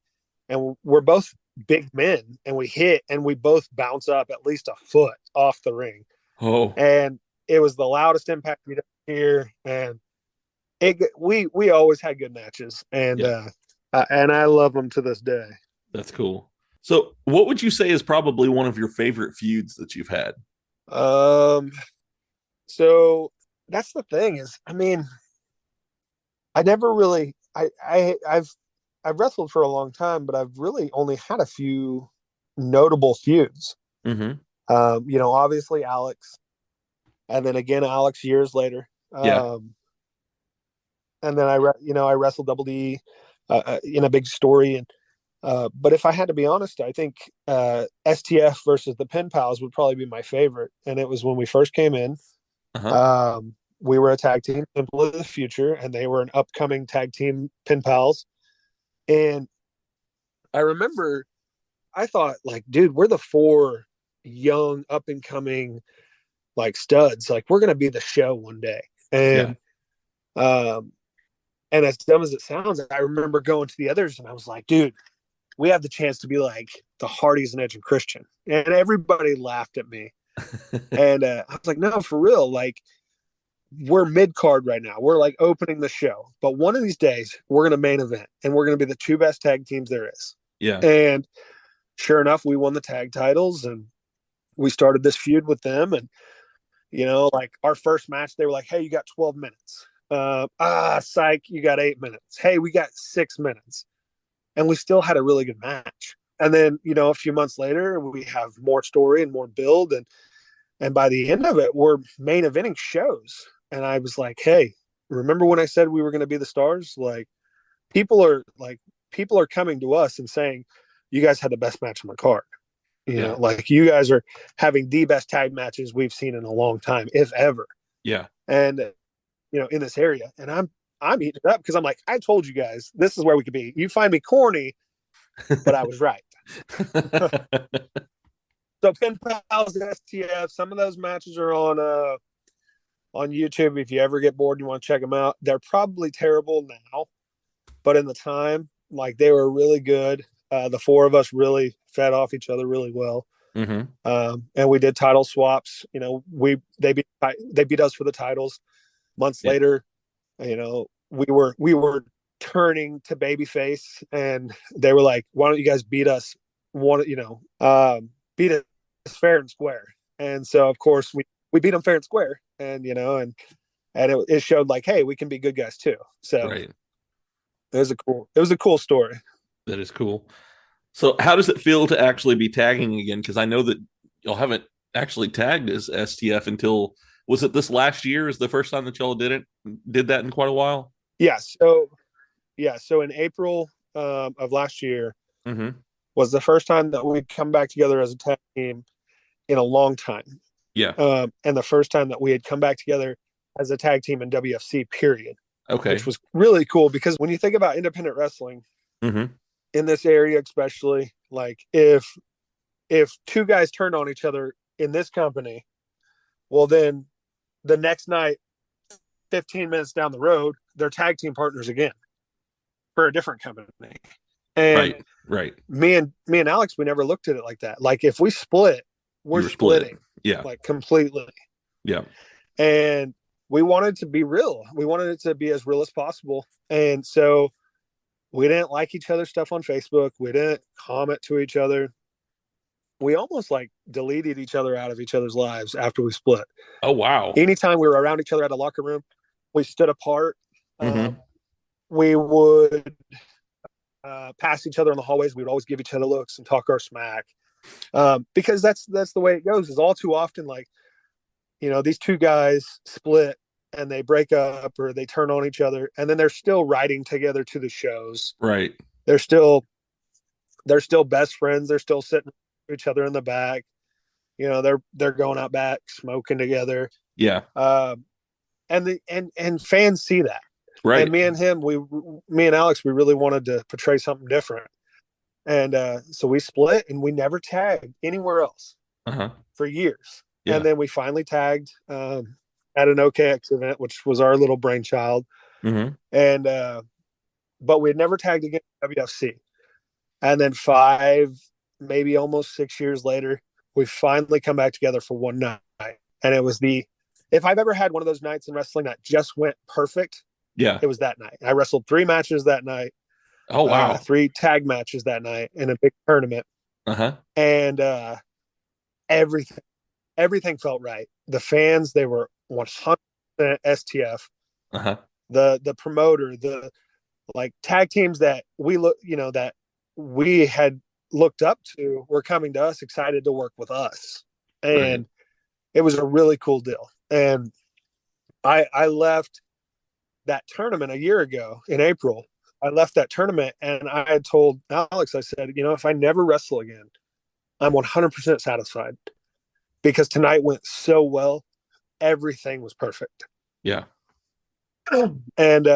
and we're both big men, and we hit, and we both bounce up at least a foot off the ring. Oh, and it was the loudest impact we'd ever hear. And we always had good matches, and and I love them to this day. That's cool. So what would you say is probably one of your favorite feuds that you've had? So that's the thing is, I mean, I never really, I've wrestled for a long time, but I've really only had a few notable feuds. Mm-hmm. Obviously Alex, and then again Alex years later. Yeah. And then I wrestled Double D in a big story, and but if I had to be honest, I think STF versus the Pen Pals would probably be my favorite. And it was when we first came in. Uh-huh. We were a tag team, Simple of the Future, and they were an upcoming tag team, Pen Pals. And I remember I thought, like, dude, we're the four young, up and coming, like, studs. Like, we're going to be the show one day. And, and as dumb as it sounds, I remember going to the others and I was like, dude, we have the chance to be like the Hardys and Edge and Christian. And everybody laughed at me. And I was like, no, for real. Like, we're mid-card right now. We're like opening the show. But one of these days, we're going to main event. And we're going to be the two best tag teams there is. Yeah. And sure enough, we won the tag titles. And we started this feud with them. And, like our first match, they were like, hey, you got 12 minutes. Psych, you got 8 minutes. Hey, we got 6 minutes. And we still had a really good match. And then, a few months later, we have more story and more build. And by the end of it, we're main eventing shows. And I was like, hey, remember when I said we were going to be the stars? Like, people are coming to us and saying, you guys had the best match on the card. Like, you guys are having the best tag matches we've seen in a long time, if ever. Yeah. And, in this area. And I'm eating it up because I'm like, I told you guys, this is where we could be. You find me corny, but I was right. So Pen Pals and STF, some of those matches are on YouTube. If you ever get bored and you want to check them out, they're probably terrible now, but in the time, like, they were really good. The four of us really fed off each other really well. Mm-hmm. And we did title swaps. They beat us for the titles. Months later, we were turning to babyface, and they were like, "Why don't you guys beat us? Beat us fair and square." And so, of course, we beat them fair and square, and it showed like, hey, we can be good guys too. So right. It was a cool story. That is cool. So how does it feel to actually be tagging again? Because I know that y'all haven't actually tagged as STF until, was it this last year is the first time that y'all did that in quite a while? Yeah. So in April of last year was the first time that we'd come back together as a tag team in a long time. Yeah. And the first time that we had come back together as a tag team in WFC, period. Okay. Which was really cool because when you think about independent wrestling in this area, especially, like, if two guys turned on each other in this company, well, then the next night, 15 minutes down the road, they're tag team partners again for a different company. And right. Me and Alex, we never looked at it like that. Like, if we split, we're splitting. Yeah. Like, completely. Yeah. And we wanted to be real. We wanted it to be as real as possible. And so we didn't like each other's stuff on Facebook. We didn't comment to each other. We almost like deleted each other out of each other's lives after we split. Oh, wow. Anytime we were around each other at a locker room, we stood apart. We would pass each other in the hallways. We would always give each other looks and talk our smack. Because that's the way it goes, is all too often, like, these two guys split and they break up or they turn on each other, and then they're still riding together to the shows. Right. They're still best friends. They're still sitting with each other in the back. You know, they're going out back smoking together. Yeah. And fans see that. Right. And me and Alex, we really wanted to portray something different. And so we split, and we never tagged anywhere else for years. Yeah. And then we finally tagged at an OKX event, which was our little brainchild. Mm-hmm. And but we had never tagged again at WFC. And then 5, maybe almost 6 years later, we finally come back together for one night. And it was if I've ever had one of those nights in wrestling that just went perfect, yeah, it was that night. I wrestled 3 matches that night. Oh, wow. 3 tag matches that night in a big tournament. And everything felt right. The fans, they were 100% STF. The promoter, the tag teams that that we had looked up to were coming to us, excited to work with us. And it was a really cool deal. And I left that tournament a year ago in April. I left that tournament, and I had told Alex, I said, if I never wrestle again, I'm 100% satisfied, because tonight went so well. Everything was perfect. Yeah. And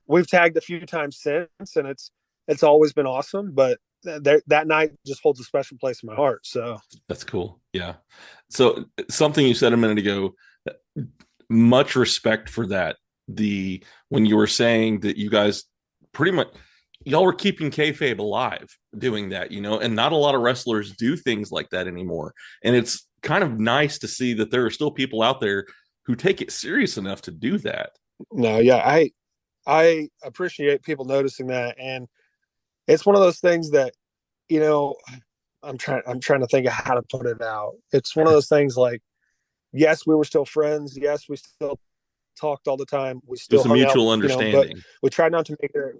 we've tagged a few times since, and it's always been awesome, but that night just holds a special place in my heart. So that's cool. Yeah. So something you said a minute ago, much respect for that. When you were saying that you guys pretty much, y'all were keeping kayfabe alive doing that, and not a lot of wrestlers do things like that anymore. And it's kind of nice to see that there are still people out there who take it serious enough to do that. No, yeah, I appreciate people noticing that. And it's one of those things that, I'm trying to think of how to put it out. It's one of those things like, yes, we were still friends. Yes, we still talked all the time. We still There's a mutual understanding. But we tried not to make it.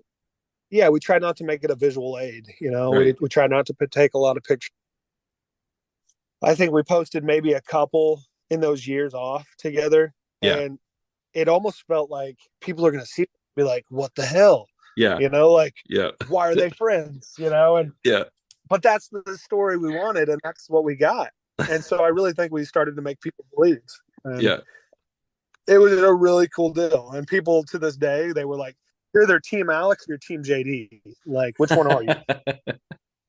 Yeah, we tried not to make it a visual aid. Right. We tried not to take a lot of pictures. I think we posted maybe a couple in those years off together. Yeah. And it almost felt like people are going to see it and be like, what the hell? Yeah. Yeah. Why are they friends? And yeah. But that's the story we wanted, and that's what we got. And so I really think we started to make people believe. And yeah. It was a really cool deal. And people to this day, they were like, you're either Team Alex or Team JD. Like, which one are you?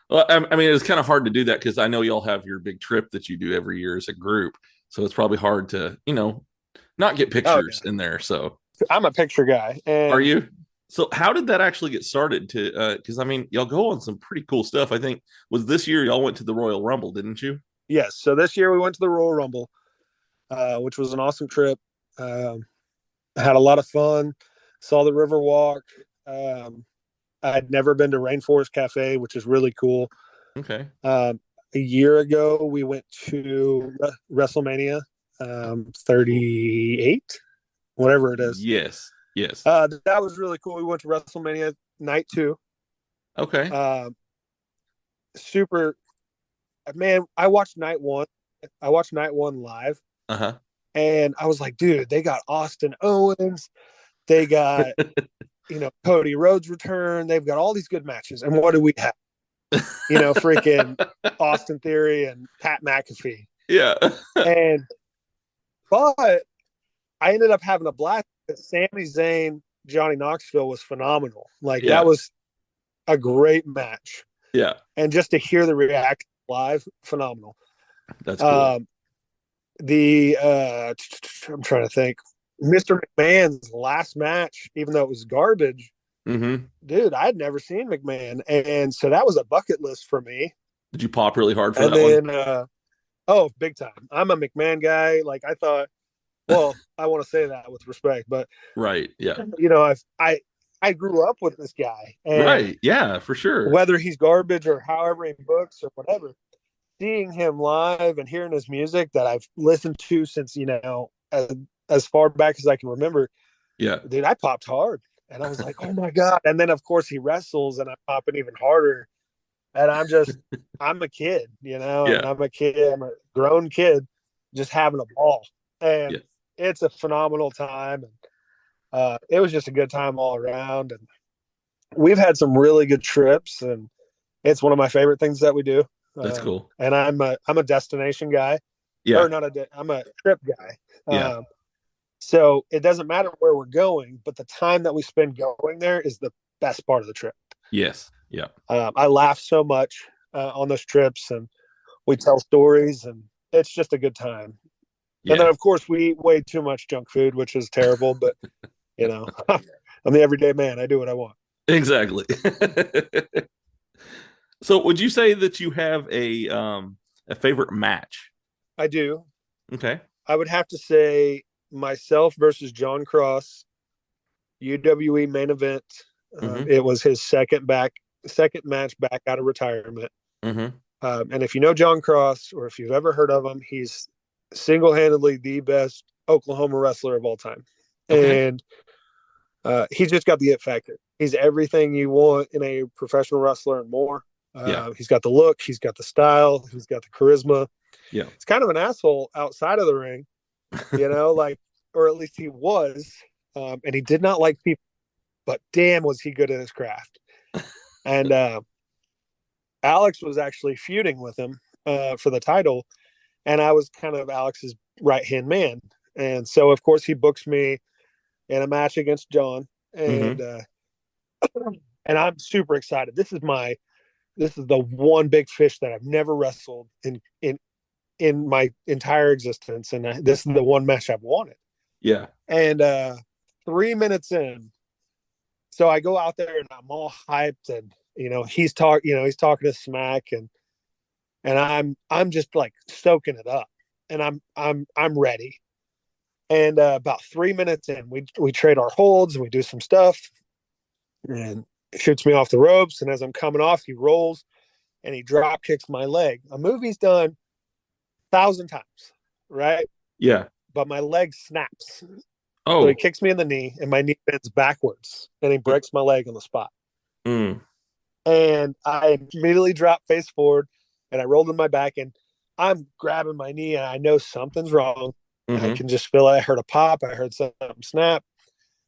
Well, I mean, it's kind of hard to do that because I know y'all have your big trip that you do every year as a group. So it's probably hard to, not get pictures in there. So I'm a picture guy. And are you? So how did that actually get started? Because y'all go on some pretty cool stuff. I think was this year y'all went to the Royal Rumble, didn't you? Yes. So this year we went to the Royal Rumble, which was an awesome trip. Had a lot of fun. Saw the River Walk. I'd never been to Rainforest Cafe, which is really cool. Okay. A year ago, we went to WrestleMania 38, whatever it is. Yes. That was really cool. We went to WrestleMania night 2. Okay. Super. Man, I watched night 1. I watched night 1 live. And I was like, dude, they got Austin Owens. They got, Cody Rhodes return. They've got all these good matches. And what do we have? Freaking Austin Theory and Pat McAfee. Yeah. But I ended up having a blast. Sami Zayn, Johnny Knoxville was phenomenal. That was a great match. Yeah. And just to hear the reaction live, phenomenal. That's cool. I'm trying to think. Mr. McMahon's last match, even though it was garbage, dude, I'd never seen McMahon. And so that was a bucket list for me. Did you pop really hard for that one? Oh, big time. I'm a McMahon guy. I thought, well, I want to say that with respect, but right. Yeah. I grew up with this guy. And right. Yeah, for sure. Whether he's garbage or however he books or whatever, seeing him live and hearing his music that I've listened to since, as far back as I can remember. Yeah. Dude, I popped hard. And I was like, oh my God. And then of course he wrestles and I'm popping even harder. And I'm a kid, and I'm a kid, I'm a grown kid just having a ball. and Yeah. it's a phenomenal time. And it was just a good time all around. And we've had some really good trips, and it's one of my favorite things that we do. That's cool. And I'm a destination guy, Yeah. or I'm a trip guy. Yeah. So it doesn't matter where we're going, but the time that we spend going there is the best part of the trip. Yes. Yeah. I laugh so much on those trips, and we tell stories, and it's just a good time. Yeah. And then, of course, we eat way too much junk food, which is terrible. But I'm the everyday man. I do what I want. Exactly. So, would you say that you have a favorite match? I do. Okay. I would have to say myself versus John Cross, UWE main event. It was his second match back out of retirement. Mm-hmm. And if you know John Cross, or if you've ever heard of him, he's single-handedly the best Oklahoma wrestler of all time. Okay. And he's just got the it factor. He's everything you want in a professional wrestler and more. He's got the look, he's got the style, he's got the charisma. Yeah. He's kind of an asshole outside of the ring, or at least he was. And he did not like people, but damn, was he good at his craft. And Alex was actually feuding with him for the title, and I was kind of Alex's right-hand man. And so, of course, he books me in a match against John, and and I'm super excited. This is the one big fish that I've never wrestled in my entire existence, and this is the one match I've wanted. Yeah. And 3 minutes in, so I go out there and I'm all hyped, and he's talking to smack, and I'm just like soaking it up, and I'm ready. And about 3 minutes in, we trade our holds, and we do some stuff, and he shoots me off the ropes. And as I'm coming off, he rolls and he drop kicks my leg. A move he's done 1,000 times, right? Yeah. But my leg snaps. Oh. So he kicks me in the knee, and my knee bends backwards, and he breaks my leg on the spot. Mm. And I immediately dropped face forward, and I rolled in my back, and I'm grabbing my knee, and I know something's wrong. Mm-hmm. I can just feel it. I heard a pop. I heard something snap.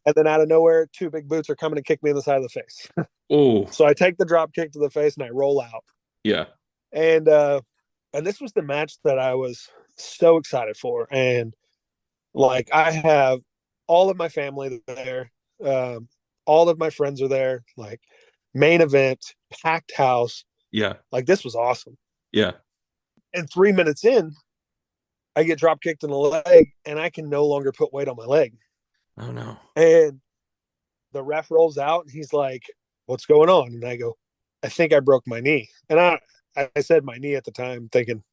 And then out of nowhere, two big boots are coming to kick me in the side of the face. Oh. So I take the drop kick to the face, and I roll out. Yeah. And this was the match that I was so excited for. And like, I have all of my family there. All of my friends are there. Like, main event, packed house. Yeah. Like, this was awesome. Yeah. And 3 minutes in, I get drop kicked in the leg, and I can no longer put weight on my leg. Oh no. And the ref rolls out, and he's like, "What's going on?" And I go, "I think I broke my knee." And I said my knee at the time, thinking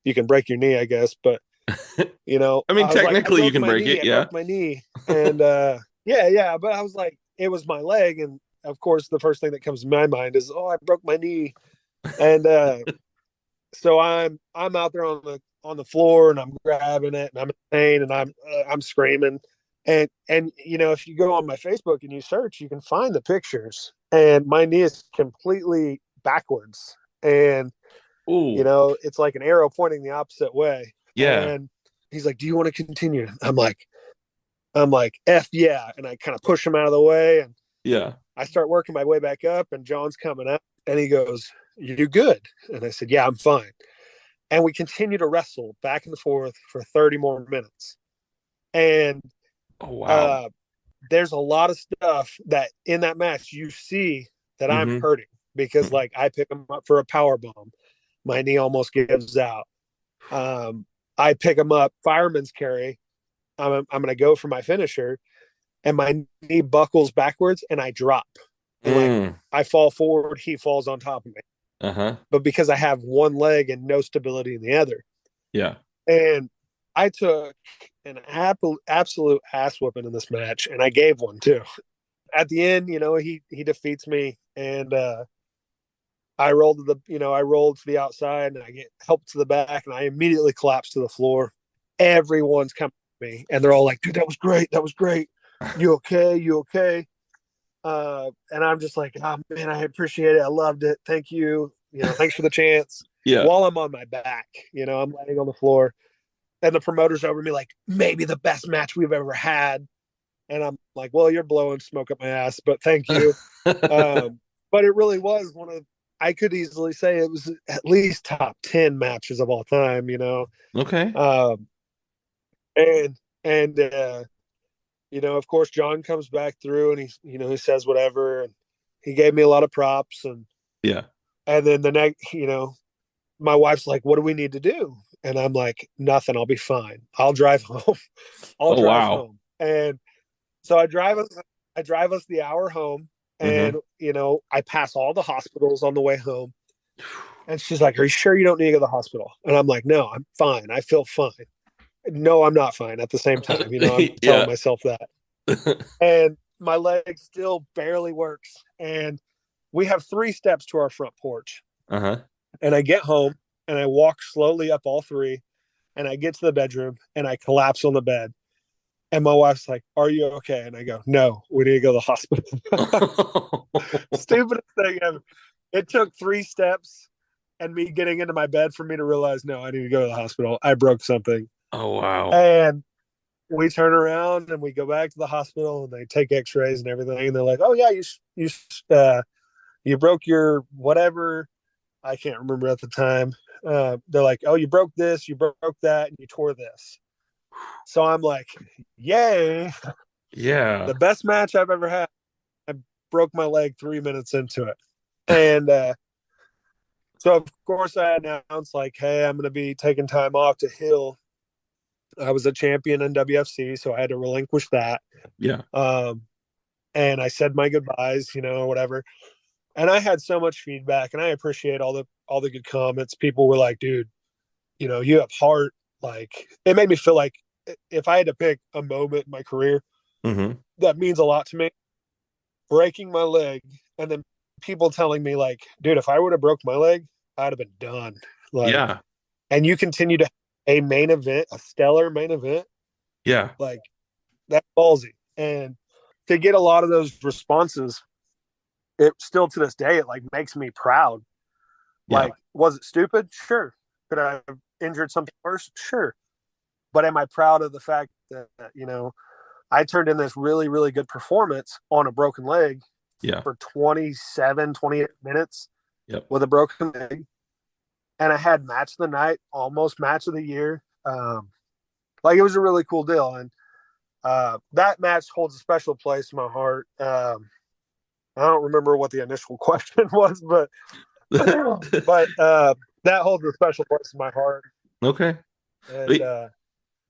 you can break your knee, I guess, but I mean, technically you can break it. Yeah. I broke my knee. And yeah. But I was like, it was my leg. And of course, the first thing that comes to my mind is, oh, I broke my knee. And so I'm out there on the floor, and I'm grabbing it, and I'm in pain, and I'm screaming. And if you go on my Facebook and you search, you can find the pictures, and my knee is completely backwards, and Ooh. it's like an arrow pointing the opposite way. Yeah. And he's like, "Do you want to continue?" I'm like, F yeah. And I kind of push him out of the way, and Yeah. I start working my way back up, and John's coming up, and he goes, "You good?" And I said, "Yeah, I'm fine." And we continue to wrestle back and forth for 30 more minutes. And oh wow. There's a lot of stuff that in that match you see that I'm hurting, because like, I pick him up for a power bomb, my knee almost gives out. I pick him up, fireman's carry. I'm going to go for my finisher, and my knee buckles backwards, and I drop. And like, I fall forward, he falls on top of me. But because I have one leg and no stability in the other. Yeah. And I took an absolute ass whooping in this match, and I gave one too. At the end, he defeats me, and I rolled to the outside, and I get helped to the back, and I immediately collapse to the floor. Everyone's coming to me, and they're all like, "Dude, that was great. That was great. You okay? You okay?" And I'm just like, "Oh man, I appreciate it. I loved it. Thank you. Thanks for the chance." Yeah. While I'm on my back, I'm laying on the floor, and the promoter's over me like, maybe the best match we've ever had. And I'm like, well, you're blowing smoke up my ass, but thank you. But it really was I could easily say it was at least top 10 matches of all time, you know? Okay. And of course, John comes back through and he says whatever. And he gave me a lot of props. And yeah. And then the next, my wife's like, what do we need to do? And I'm like, nothing. I'll be fine. I'll drive home. I'll drive home. And so I drive us the hour home. And, I pass all the hospitals on the way home. And she's like, are you sure you don't need to go to the hospital? And I'm like, no, I'm fine. I feel fine. No, I'm not fine at the same time. I'm telling myself that. And my leg still barely works. And we have 3 steps to our front porch. Uh-huh. And I get home and I walk slowly up all 3. And I get to the bedroom and I collapse on the bed. And my wife's like, are you okay? And I go, no, we need to go to the hospital. Stupidest thing ever. It took 3 steps and me getting into my bed for me to realize, no, I need to go to the hospital. I broke something. Oh, wow. And we turn around and we go back to the hospital and they take x-rays and everything. And they're like, oh, yeah, you broke your whatever. I can't remember at the time. They're like, oh, you broke this, you broke that, and you tore this. So I'm like, yay. Yeah. The best match I've ever had. I broke my leg 3 minutes into it. And so, of course, I announced, like, hey, I'm going to be taking time off to heal. I was a champion in WFC, so I had to relinquish that. Yeah. And I said my goodbyes, whatever. And I had so much feedback, and I appreciate all the good comments. People were like, dude, you have heart. Like, it made me feel like if I had to pick a moment in my career, that means a lot to me. Breaking my leg and then people telling me like, dude, if I would have broke my leg, I'd have been done. Like, yeah. And you continue to a main event, a stellar main event. Yeah. Like, that's ballsy. And to get a lot of those responses, it still to this day, it like makes me proud. Yeah. Like, was it stupid? Sure. Could I have injured something worse? Sure. But am I proud of the fact that, I turned in this really, really good performance on a broken leg for 28 minutes with a broken leg. And I had match of the night, almost match of the year. Like, it was a really cool deal. And that match holds a special place in my heart. I don't remember what the initial question was, but that holds a special place in my heart. Okay. And,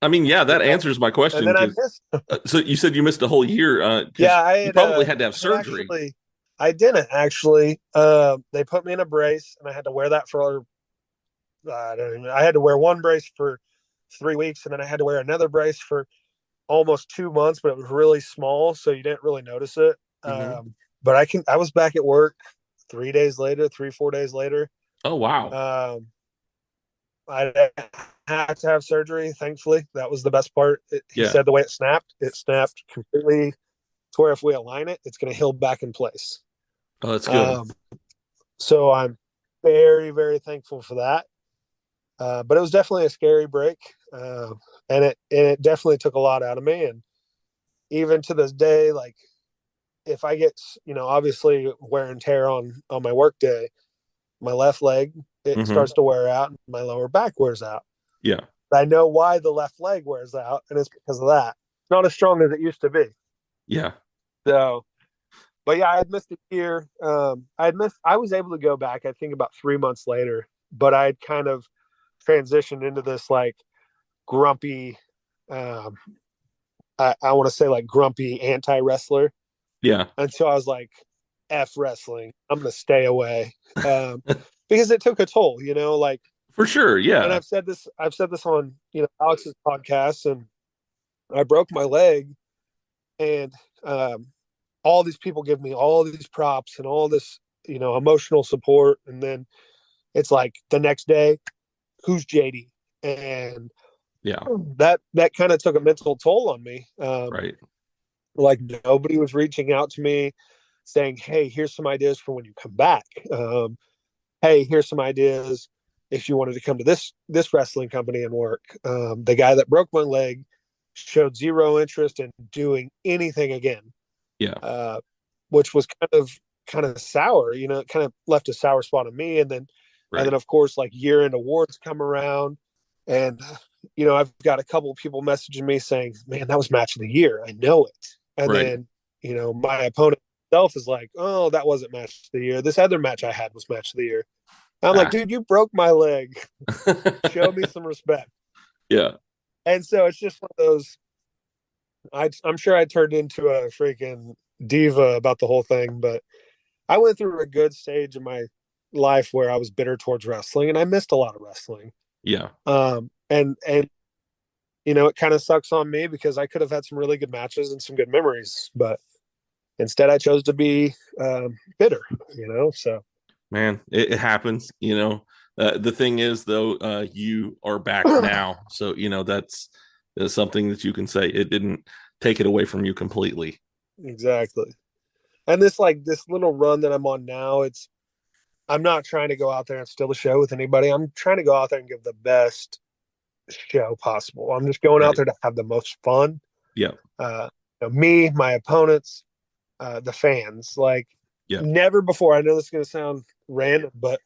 that answers my question. And then I missed. So you said you missed a whole year. You probably had to have surgery. Actually, I didn't actually. They put me in a brace, and I had to wear that for. I had to wear one brace for 3 weeks, and then I had to wear another brace for almost 2 months, but it was really small, so you didn't really notice it. But I was back at work 4 days later. Oh, wow. I didn't have to have surgery, thankfully. That was the best part. He said the way it snapped completely to where if we align it, it's going to heal back in place. Oh, that's good. So I'm very, very thankful for that. But it was definitely a scary break. And it definitely took a lot out of me. And even to this day, like, if I get, obviously wear and tear on my work day, my left leg, it starts to wear out and my lower back wears out. Yeah. I know why the left leg wears out, and it's because of that. It's not as strong as it used to be. Yeah. So, but yeah, I had missed a year. I was able to go back, I think about 3 months later, but I'd kind of transitioned into this like grumpy, I want to say like grumpy anti-wrestler. Yeah. And so I was like, F wrestling. I'm going to stay away. Because it took a toll, like, for sure. Yeah. And I've said this on, Alex's podcast, and I broke my leg, and all these people give me all these props and all this, emotional support. And then it's like the next day, who's JD? And that kind of took a mental toll on me. Right. Like, nobody was reaching out to me saying, hey, here's some ideas for when you come back. Hey, here's some ideas. if you wanted to come to this wrestling company and work. The guy that broke my leg showed zero interest in doing anything again. Yeah. Which was kind of sour, you know, it kind of left a sour spot on me. And then of course, like year-end awards come around, and you know, I've got a couple of people messaging me saying, man, that was match of the year. I know it. And then, you know, my opponent himself is like, oh, that wasn't match of the year. This other match I had was match of the year. I'm like, dude, you broke my leg. Show me some respect. Yeah. And so it's just one of those, I'm sure I turned into a freaking diva about the whole thing, but I went through a good stage in my life where I was bitter towards wrestling, and I missed a lot of wrestling. Yeah. And you know, it kind of sucks on me because I could have had some really good matches and some good memories, but instead I chose to be bitter, you know. So man, it happens, you know. The thing is though, you are back now, so you know that's something that you can say. It didn't take it away from you completely. Exactly. And this little run that I'm on now, I'm not trying to go out there and steal the show with anybody. I'm trying to go out there and give the best show possible. I'm just going out there to have the most fun. Yeah. You know, me, my opponents, the fans. Like, never before. I know this is going to sound random, but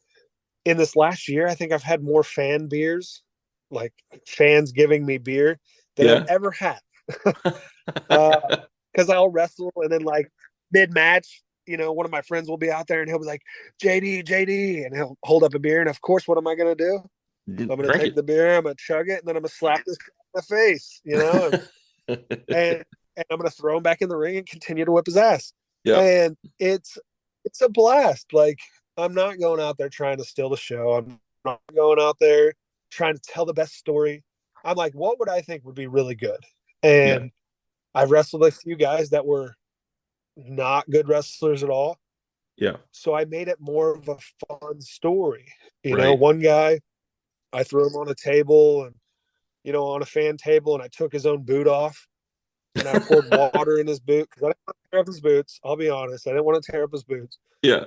in this last year, I think I've had more fan beers, like fans giving me beer, than I've ever had. Because I'll wrestle, and then like mid-match, you know, one of my friends will be out there and he'll be like, JD, and he'll hold up a beer. And of course, what am I going to do? I'm going to take the beer, I'm going to chug it, and then I'm going to slap this guy in the face, you know, and I'm going to throw him back in the ring and continue to whip his ass. Yeah. And it's a blast. Like, I'm not going out there trying to steal the show. I'm not going out there trying to tell the best story. I'm like, what would I think would be really good? And I've wrestled a few guys that were not good wrestlers at all. Yeah. So I made it more of a fun story. You know, one guy, I threw him on a table and, you know, on a fan table, and I took his own boot off, and I poured water in his boot because I didn't want to tear up his boots. I'll be honest. I didn't want to tear up his boots. Yeah.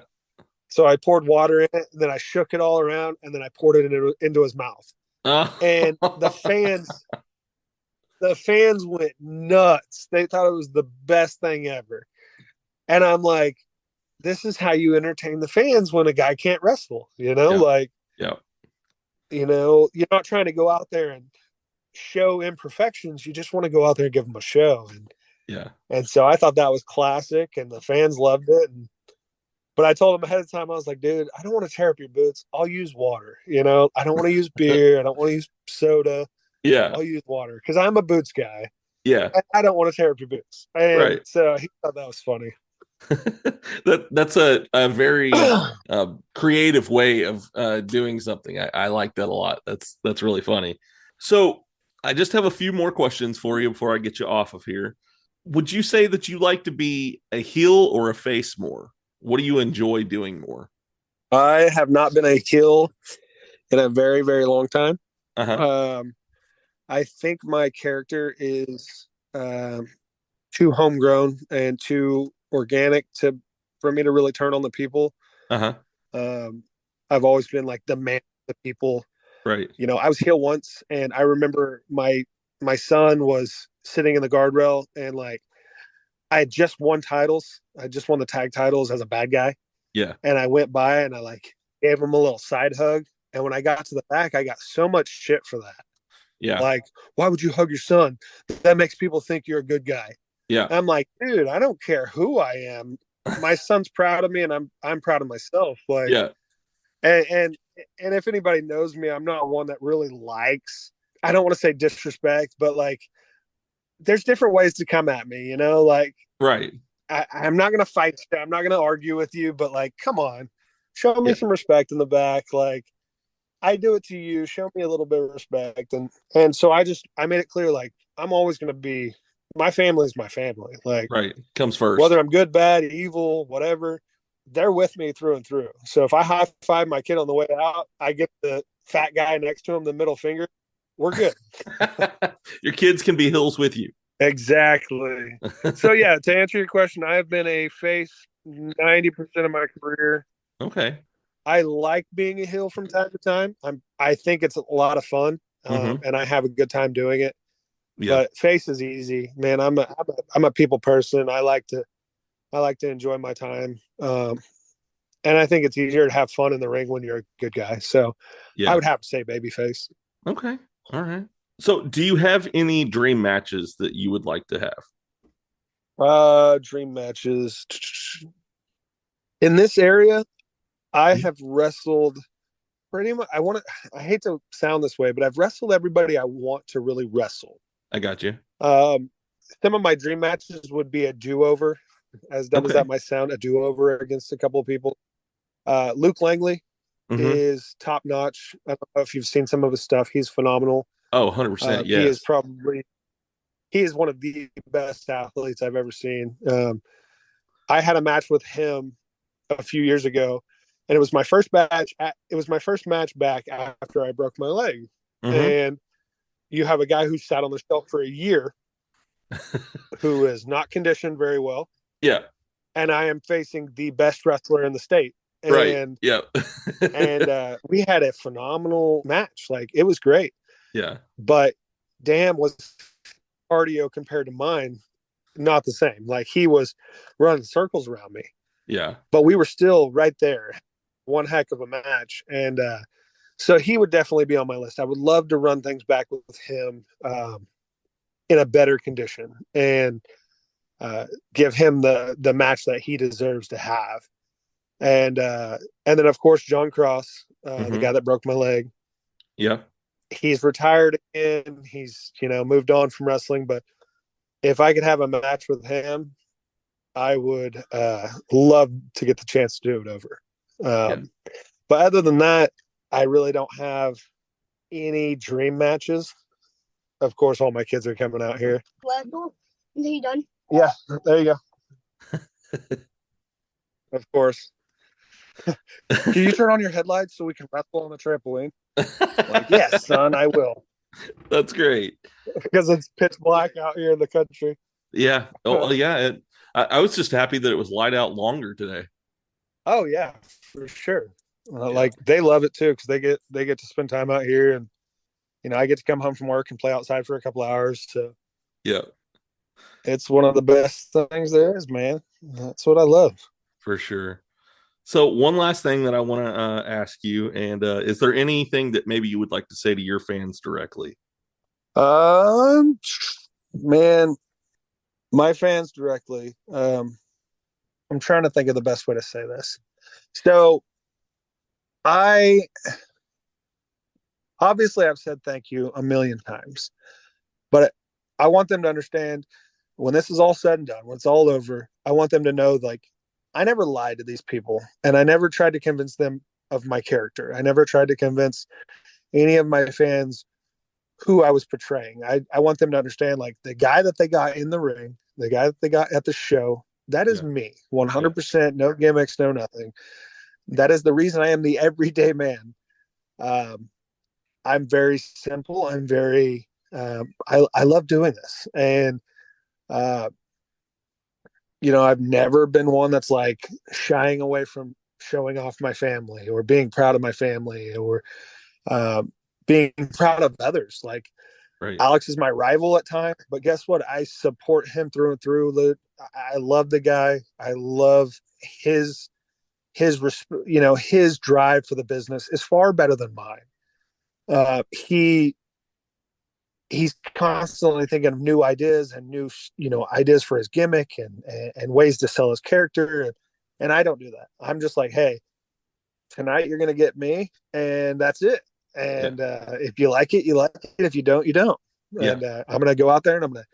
So I poured water in it, and then I shook it all around, and then I poured it into his mouth. And the fans went nuts. They thought it was the best thing ever. And I'm like, this is how you entertain the fans when a guy can't wrestle, you know, you know, you're not trying to go out there and show imperfections. You just want to go out there and give them a show. And so I thought that was classic, and the fans loved it. But I told them ahead of time, I was like, dude, I don't want to tear up your boots. I'll use water. You know, I don't want to use beer. I don't want to use soda. Yeah. I'll use water because I'm a boots guy. Yeah. I don't want to tear up your boots. And so he thought that was funny. That's a very creative way of doing something. I like that a lot. That's really funny. So I just have a few more questions for you before I get you off of here. Would you say that you like to be a heel or a face more? What do you enjoy doing more? I have not been a heel in a very, very long time. I think my character is too homegrown and too organic for me to really turn on the people. I've always been like the man of the people. Right. You know, I was heel once, and I remember my son was sitting in the guardrail, and like I had just won titles. I just won the tag titles as a bad guy. Yeah. And I went by and I like gave him a little side hug. And when I got to the back, I got so much shit for that. Yeah. Like, why would you hug your son? That makes people think you're a good guy. Yeah. I'm like, dude, I don't care who I am. My son's proud of me, and I'm proud of myself. Like, yeah. And if anybody knows me, I'm not one that really likes, I don't want to say disrespect, but like, there's different ways to come at me, you know, like, right. I'm not going to fight you. I'm not going to argue with you, but like, come on, show me some respect in the back. Like, I do it to you. Show me a little bit of respect. And so I made it clear, like, I'm always going to be, my family is my family. Like, right. Comes first. Whether I'm good, bad, evil, whatever, they're with me through and through. So if I high five my kid on the way out, I get the fat guy next to him the middle finger. We're good. Your kids can be hills with you. Exactly. So yeah, to answer your question, I have been a face 90% of my career. Okay. I like being a heel from time to time. I think it's a lot of fun, and I have a good time doing it. Yeah. But face is easy, man. I'm a people person. I like to enjoy my time, and I think it's easier to have fun in the ring when you're a good guy. So Yeah. I would have to say babyface. Okay. All right. So, do you have any dream matches that you would like to have? Dream matches in this area. I have wrestled pretty much. I hate to sound this way, but I've wrestled everybody I want to really wrestle. I got you. Some of my dream matches would be a do-over, as dumb as that might sound, a do-over against a couple of people. Luke Langley is top notch. I don't know if you've seen some of his stuff. He's phenomenal. Oh, 100%. Yes. He is one of the best athletes I've ever seen. I had a match with him a few years ago, and it was my first match. It was my first match back after I broke my leg. And you have a guy who sat on the shelf for a year, who is not conditioned very well. Yeah. And I am facing the best wrestler in the state. And, yeah. and we had a phenomenal match. Like, it was great. Yeah. But damn, was cardio compared to mine not the same. Like, he was running circles around me. Yeah. But we were still right there. One heck of a match. And so he would definitely be on my list. I would love to run things back with him in a better condition and give him the match that he deserves to have. And then, of course, John Cross, the guy that broke my leg. Yeah. He's retired again. He's, moved on from wrestling. But if I could have a match with him, I would love to get the chance to do it over. But other than that, I really don't have any dream matches. Of course, all my kids are coming out here. Are you done? Yeah, there you go. Of course. Can you turn on your headlights so we can wrestle on the trampoline? Like, yes, son, I will. That's great. Because it's pitch black out here in the country. Yeah. Oh, yeah. I was just happy that it was light out longer today. Oh yeah, for sure. Like, they love it too, because they get to spend time out here, and I get to come home from work and play outside for a couple hours. So yeah, it's one of the best things there is, man. That's what I love. For sure. So one last thing that I want to ask you, and is there anything that maybe you would like to say to your fans directly? Man, my fans directly. I'm trying to think of the best way to say this. So I've said thank you a million times, but I want them to understand, when this is all said and done, when it's all over, I want them to know, like, I never lied to these people, and I never tried to convince them of my character. I never tried to convince any of my fans who I was portraying. I want them to understand, like, the guy that they got in the ring, the guy that they got at the show, that is me, 100%, no gimmicks, no nothing. That is the reason I am the everyday man. I'm very simple. I'm very, I love doing this. And, I've never been one that's like shying away from showing off my family or being proud of my family or being proud of others. Like, Alex is my rival at times, but guess what? I support him through and through. I love the guy. I love his drive for the business is far better than mine. He's constantly thinking of new ideas and new, ideas for his gimmick and ways to sell his character. And I don't do that. I'm just like, hey, tonight you're going to get me, and that's it. And if you like it, you like it. If you don't, you don't. Yeah. And I'm going to go out there and I'm going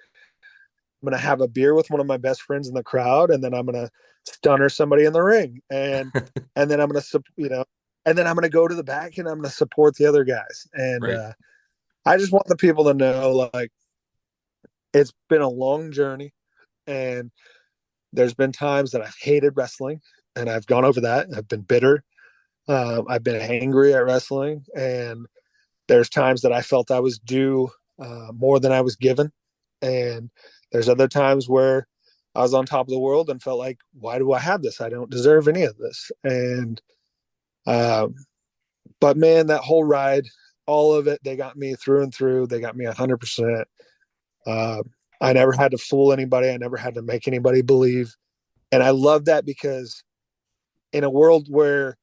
to have a beer with one of my best friends in the crowd, and then I'm going to stunner somebody in the ring, and and then I'm going to and then I'm going to go to the back and I'm going to support the other guys. And I just want the people to know, like, it's been a long journey, and there's been times that I've hated wrestling, and I've gone over that. I've been bitter. I've been angry at wrestling, and there's times that I felt I was due more than I was given. And there's other times where I was on top of the world and felt like, why do I have this? I don't deserve any of this. And But man, that whole ride, all of it, they got me through and through. They got me 100%. I never had to fool anybody. I never had to make anybody believe. And I love that because in a world where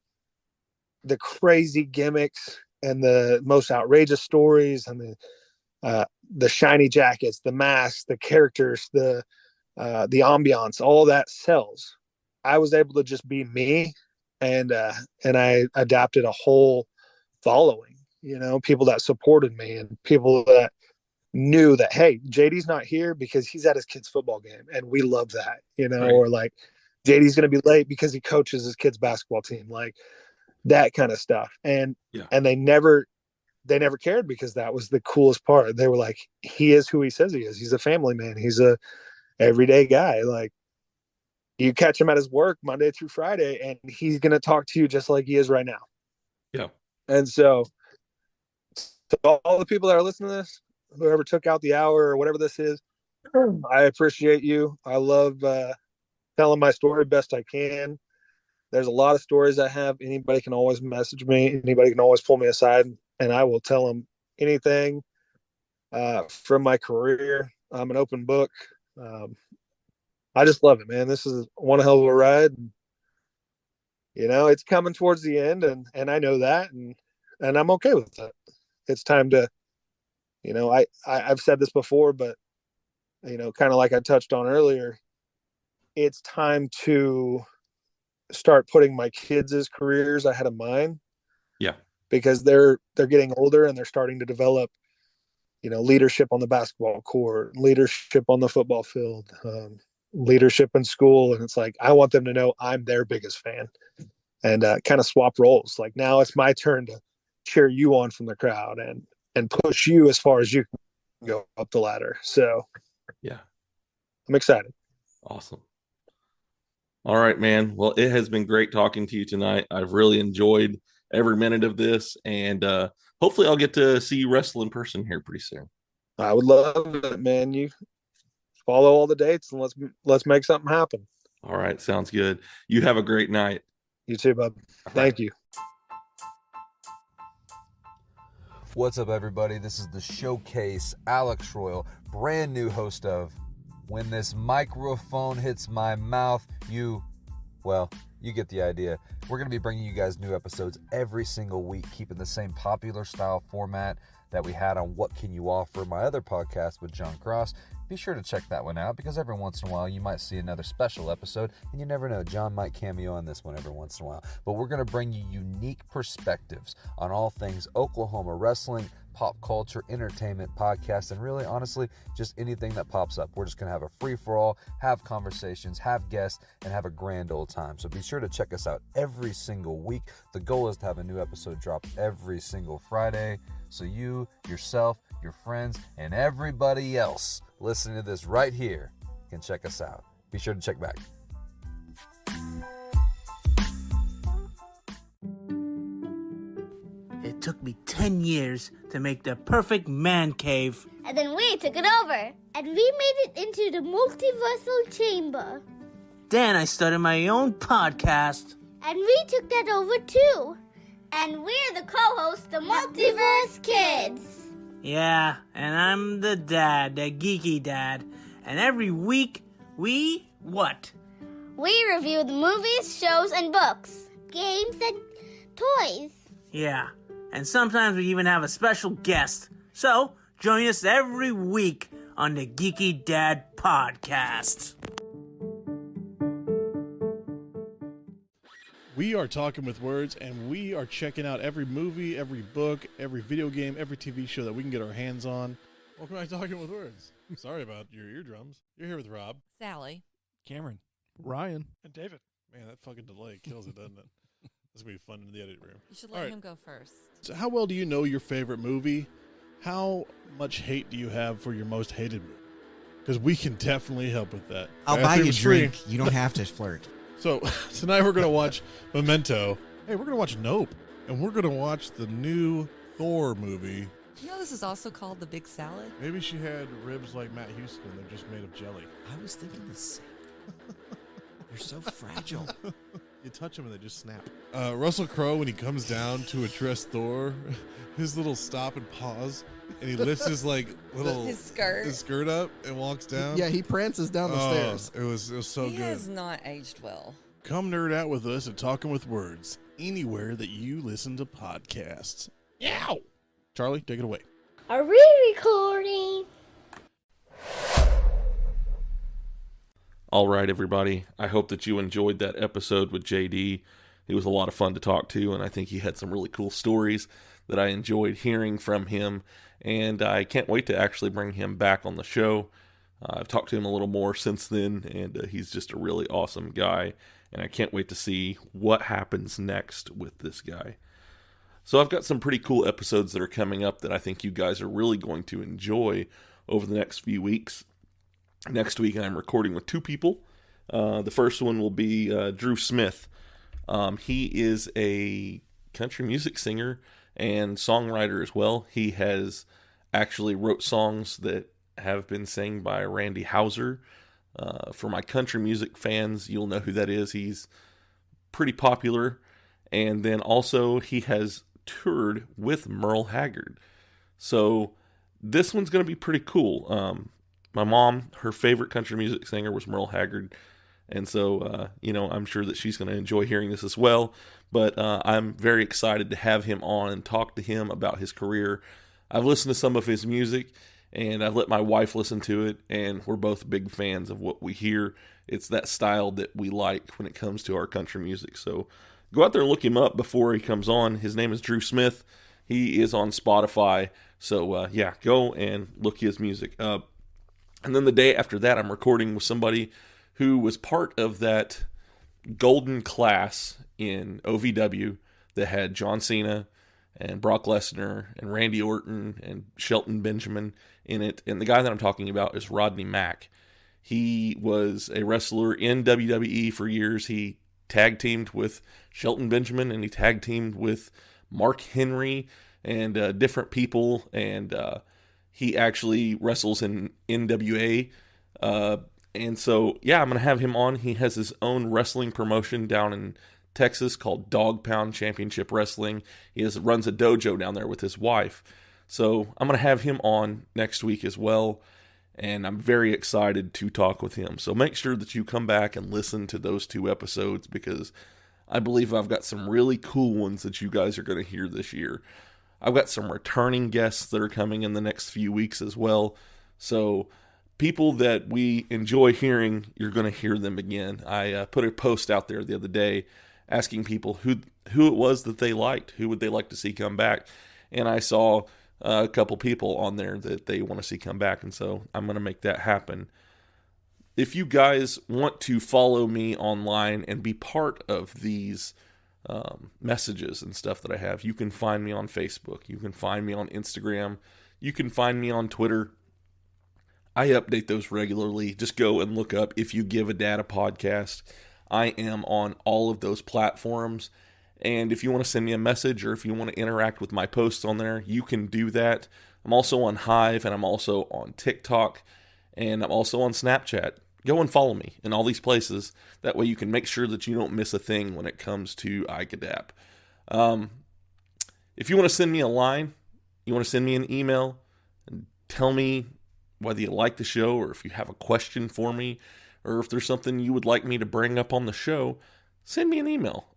the crazy gimmicks and the most outrageous stories and the shiny jackets, the masks, the characters, the ambiance, all that sells. I was able to just be me, and I adapted a whole following, people that supported me and people that knew that, hey, JD's not here because he's at his kid's football game, and we love that, right. Or like JD's going to be late because he coaches his kid's basketball team, like that kind of stuff. And they never cared, because that was the coolest part. They were like, he is who he says he is. He's a family man. He's a everyday guy. Like, you catch him at his work Monday through Friday, and he's going to talk to you just like he is right now. Yeah. And so all the people that are listening to this, whoever took out the hour or whatever this is, I appreciate you. I love telling my story best I can. There's a lot of stories I have. Anybody can always message me. Anybody can always pull me aside, and I will tell them anything from my career. I'm an open book. I just love it, man. This is one hell of a ride. It's coming towards the end, and I know that, and I'm okay with that. It's time to, I've said this before, but, kind of like I touched on earlier, it's time to start putting my kids' careers ahead of mine. Yeah. Because they're getting older, and they're starting to develop, leadership on the basketball court, leadership on the football field, leadership in school. And it's like, I want them to know I'm their biggest fan, and kind of swap roles. Like, now it's my turn to cheer you on from the crowd and push you as far as you can go up the ladder. So yeah, I'm excited. Awesome. All right, man. Well, it has been great talking to you tonight. I've really enjoyed every minute of this, and hopefully I'll get to see you wrestle in person here pretty soon. I would love it, man. You follow all the dates, and let's make something happen. All right. Sounds good. You have a great night. You too, bub. Thank you. What's up, everybody? This is the Showcase, Alex Royal, brand new host of When This Microphone Hits My Mouth. You get the idea. We're going to be bringing you guys new episodes every single week, keeping the same popular style format that we had on What Can You Offer, my other podcast with John Cross. Be sure to check that one out, because every once in a while you might see another special episode, and you never know, John might cameo on this one every once in a while. But we're going to bring you unique perspectives on all things Oklahoma wrestling, pop culture, entertainment, podcast, and really, honestly, just anything that pops up. We're just going to have a free-for-all, have conversations, have guests, and have a grand old time. So be sure to check us out every single week. The goal is to have a new episode drop every single Friday, so you, yourself, your friends, and everybody else listening to this right here can check us out. Be sure to check back. It took me 10 years to make the perfect man cave. And then we took it over, and we made it into the multiversal chamber. Then I started my own podcast. And we took that over too. And we're the co-hosts, the Multiverse Kids. Yeah, and I'm the dad, the geeky dad. And every week, we what? We review the movies, shows, and books, games, and toys. Yeah, and sometimes we even have a special guest. So, join us every week on the Geeky Dad Podcast. We are Talking with Words, and we are checking out every movie, every book, every video game, every TV show that we can get our hands on. Welcome back to Talking with Words. Sorry about your eardrums. You're here with Rob, Sally, Cameron, Ryan, and David. Man, that fucking delay kills it, doesn't it? This is going to be fun in the edit room. You should let him go first. So how well do you know your favorite movie? How much hate do you have for your most hated movie? Because we can definitely help with that. I'll buy you a drink. You don't have to flirt. So tonight we're going to watch Memento. Hey, we're going to watch Nope. And we're going to watch the new Thor movie. You know this is also called The Big Salad? Maybe she had ribs like Matt Houston. They're just made of jelly. I was thinking the same. You're so fragile. You touch them and they just snap. Russell Crowe, when he comes down to address Thor, his little stop and pause, and he lifts his his skirt up and walks down. Yeah, he prances down the stairs. It was so He good. has not aged well. Come nerd out with us at Talking with Words, anywhere that you listen to podcasts. Yow! Charlie, take it away. Are we recording? All right, everybody. I hope that you enjoyed that episode with JD. He was a lot of fun to talk to, and I think he had some really cool stories that I enjoyed hearing from him, and I can't wait to actually bring him back on the show. I've talked to him a little more since then, and he's just a really awesome guy, and I can't wait to see what happens next with this guy. So I've got some pretty cool episodes that are coming up that I think you guys are really going to enjoy over the next few weeks. Next week, I'm recording with two people. The first one will be Drew Smith. He is a country music singer and songwriter as well. He has actually wrote songs that have been sang by Randy Houser. For my country music fans, you'll know who that is. He's pretty popular. And then also he has toured with Merle Haggard. So this one's going to be pretty cool. My mom, her favorite country music singer was Merle Haggard. And so, I'm sure that she's going to enjoy hearing this as well. But I'm very excited to have him on and talk to him about his career. I've listened to some of his music, and I've let my wife listen to it, and we're both big fans of what we hear. It's that style that we like when it comes to our country music. So go out there and look him up before he comes on. His name is Drew Smith. He is on Spotify. So, go and look his music up. And then the day after that, I'm recording with somebody who was part of that golden class in OVW that had John Cena and Brock Lesnar and Randy Orton and Shelton Benjamin in it. And the guy that I'm talking about is Rodney Mack. He was a wrestler in WWE for years. He tag teamed with Shelton Benjamin, and he tag teamed with Mark Henry and different people. And he actually wrestles in NWA. And so, I'm going to have him on. He has his own wrestling promotion down in Texas called Dog Pound Championship Wrestling. He runs a dojo down there with his wife. So I'm going to have him on next week as well. And I'm very excited to talk with him. So make sure that you come back and listen to those two episodes, because I believe I've got some really cool ones that you guys are going to hear this year. I've got some returning guests that are coming in the next few weeks as well. So people that we enjoy hearing, you're going to hear them again. I put a post out there the other day asking people who it was that they liked, who would they like to see come back. And I saw a couple people on there that they want to see come back. And so I'm going to make that happen. If you guys want to follow me online and be part of these messages and stuff that I have, you can find me on Facebook. You can find me on Instagram. You can find me on Twitter. I update those regularly. Just go and look up If You Give a Dad a Podcast. I am on all of those platforms. And if you want to send me a message, or if you want to interact with my posts on there, you can do that. I'm also on Hive, and I'm also on TikTok, and I'm also on Snapchat. Go and follow me in all these places. That way you can make sure that you don't miss a thing when it comes to iGadap. If you want to send me a line, you want to send me an email, and tell me whether you like the show, or if you have a question for me, or if there's something you would like me to bring up on the show, send me an email.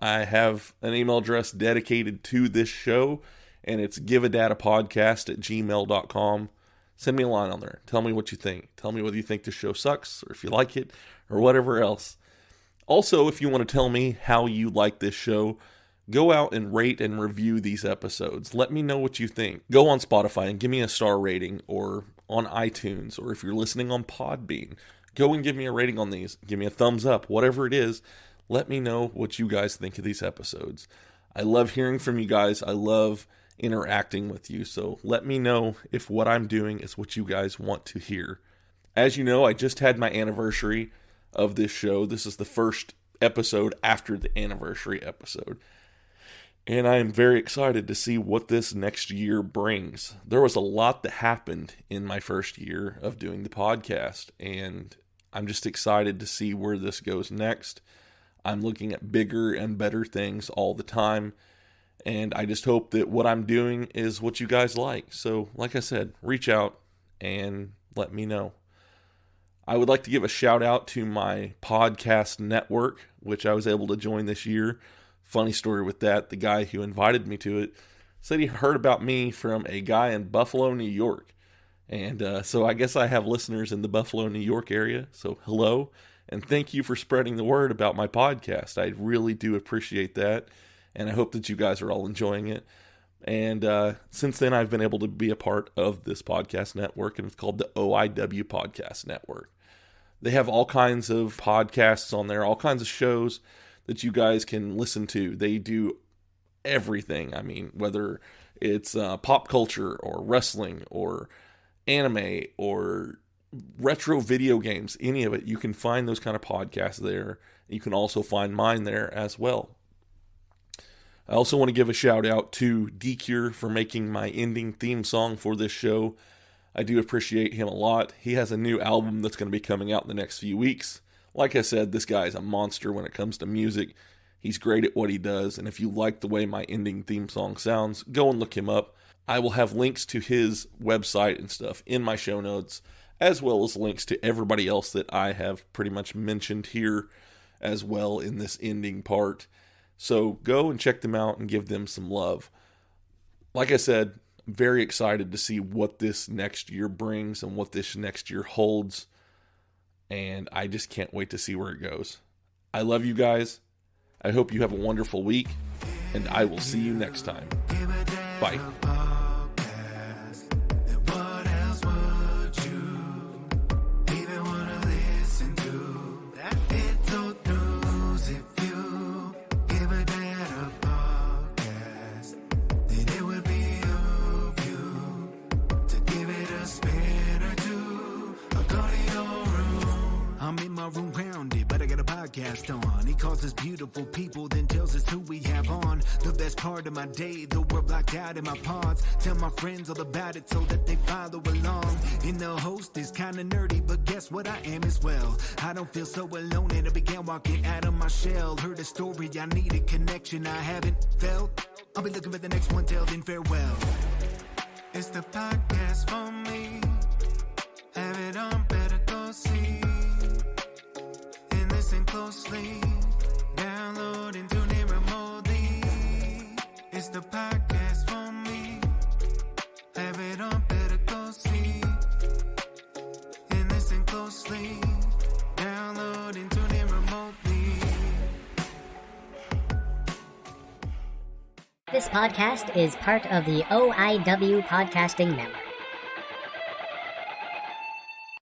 I have an email address dedicated to this show, and it's giveadatapodcast@gmail.com. Send me a line on there. Tell me what you think. Tell me whether you think the show sucks, or if you like it, or whatever else. Also, if you want to tell me how you like this show, go out and rate and review these episodes. Let me know what you think. Go on Spotify and give me a star rating, or on iTunes, or if you're listening on Podbean, go and give me a rating on these. Give me a thumbs up, whatever it is. Let me know what you guys think of these episodes. I love hearing from you guys. I love interacting with you. So let me know if what I'm doing is what you guys want to hear. As you know, I just had my anniversary of this show. This is the first episode after the anniversary episode. And I am very excited to see what this next year brings. There was a lot that happened in my first year of doing the podcast, and I'm just excited to see where this goes next. I'm looking at bigger and better things all the time. And I just hope that what I'm doing is what you guys like. So, like I said, reach out and let me know. I would like to give a shout out to my podcast network, which I was able to join this year. Funny story with that. The guy who invited me to it said he heard about me from a guy in Buffalo, New York. And so I guess I have listeners in the Buffalo, New York area. So hello, and thank you for spreading the word about my podcast. I really do appreciate that. And I hope that you guys are all enjoying it. And since then, I've been able to be a part of this podcast network, and it's called the OIW Podcast Network. They have all kinds of podcasts on there, all kinds of shows that you guys can listen to. They do everything. I mean, whether it's pop culture or wrestling or anime or retro video games, any of it, you can find those kind of podcasts there. You can also find mine there as well. I also want to give a shout out to D-Cure for making my ending theme song for this show. I do appreciate him a lot. He has a new album that's going to be coming out in the next few weeks. Like I said, this guy is a monster when it comes to music. He's great at what he does, and if you like the way my ending theme song sounds, go and look him up. I will have links to his website and stuff in my show notes, as well as links to everybody else that I have pretty much mentioned here as well in this ending part. So go and check them out and give them some love. Like I said, I'm very excited to see what this next year brings and what this next year holds. And I just can't wait to see where it goes. I love you guys. I hope you have a wonderful week. And I will see you next time. Bye. On. He calls us beautiful people, then tells us who we have on. The best part of my day, the world blocked out in my pods. Tell my friends all about it so that they follow along. And the host is kinda nerdy, but guess what, I am as well. I don't feel so alone, and I began walking out of my shell. Heard a story, I need a connection I haven't felt. I'll be looking for the next one, till then farewell. It's the podcast for me. Have it on, better go see. Listen closely, download and tune in remotely. It's the podcast for me. Have it on, better go see. And listen closely, download and tune in remotely. This podcast is part of the OIW Podcasting Network.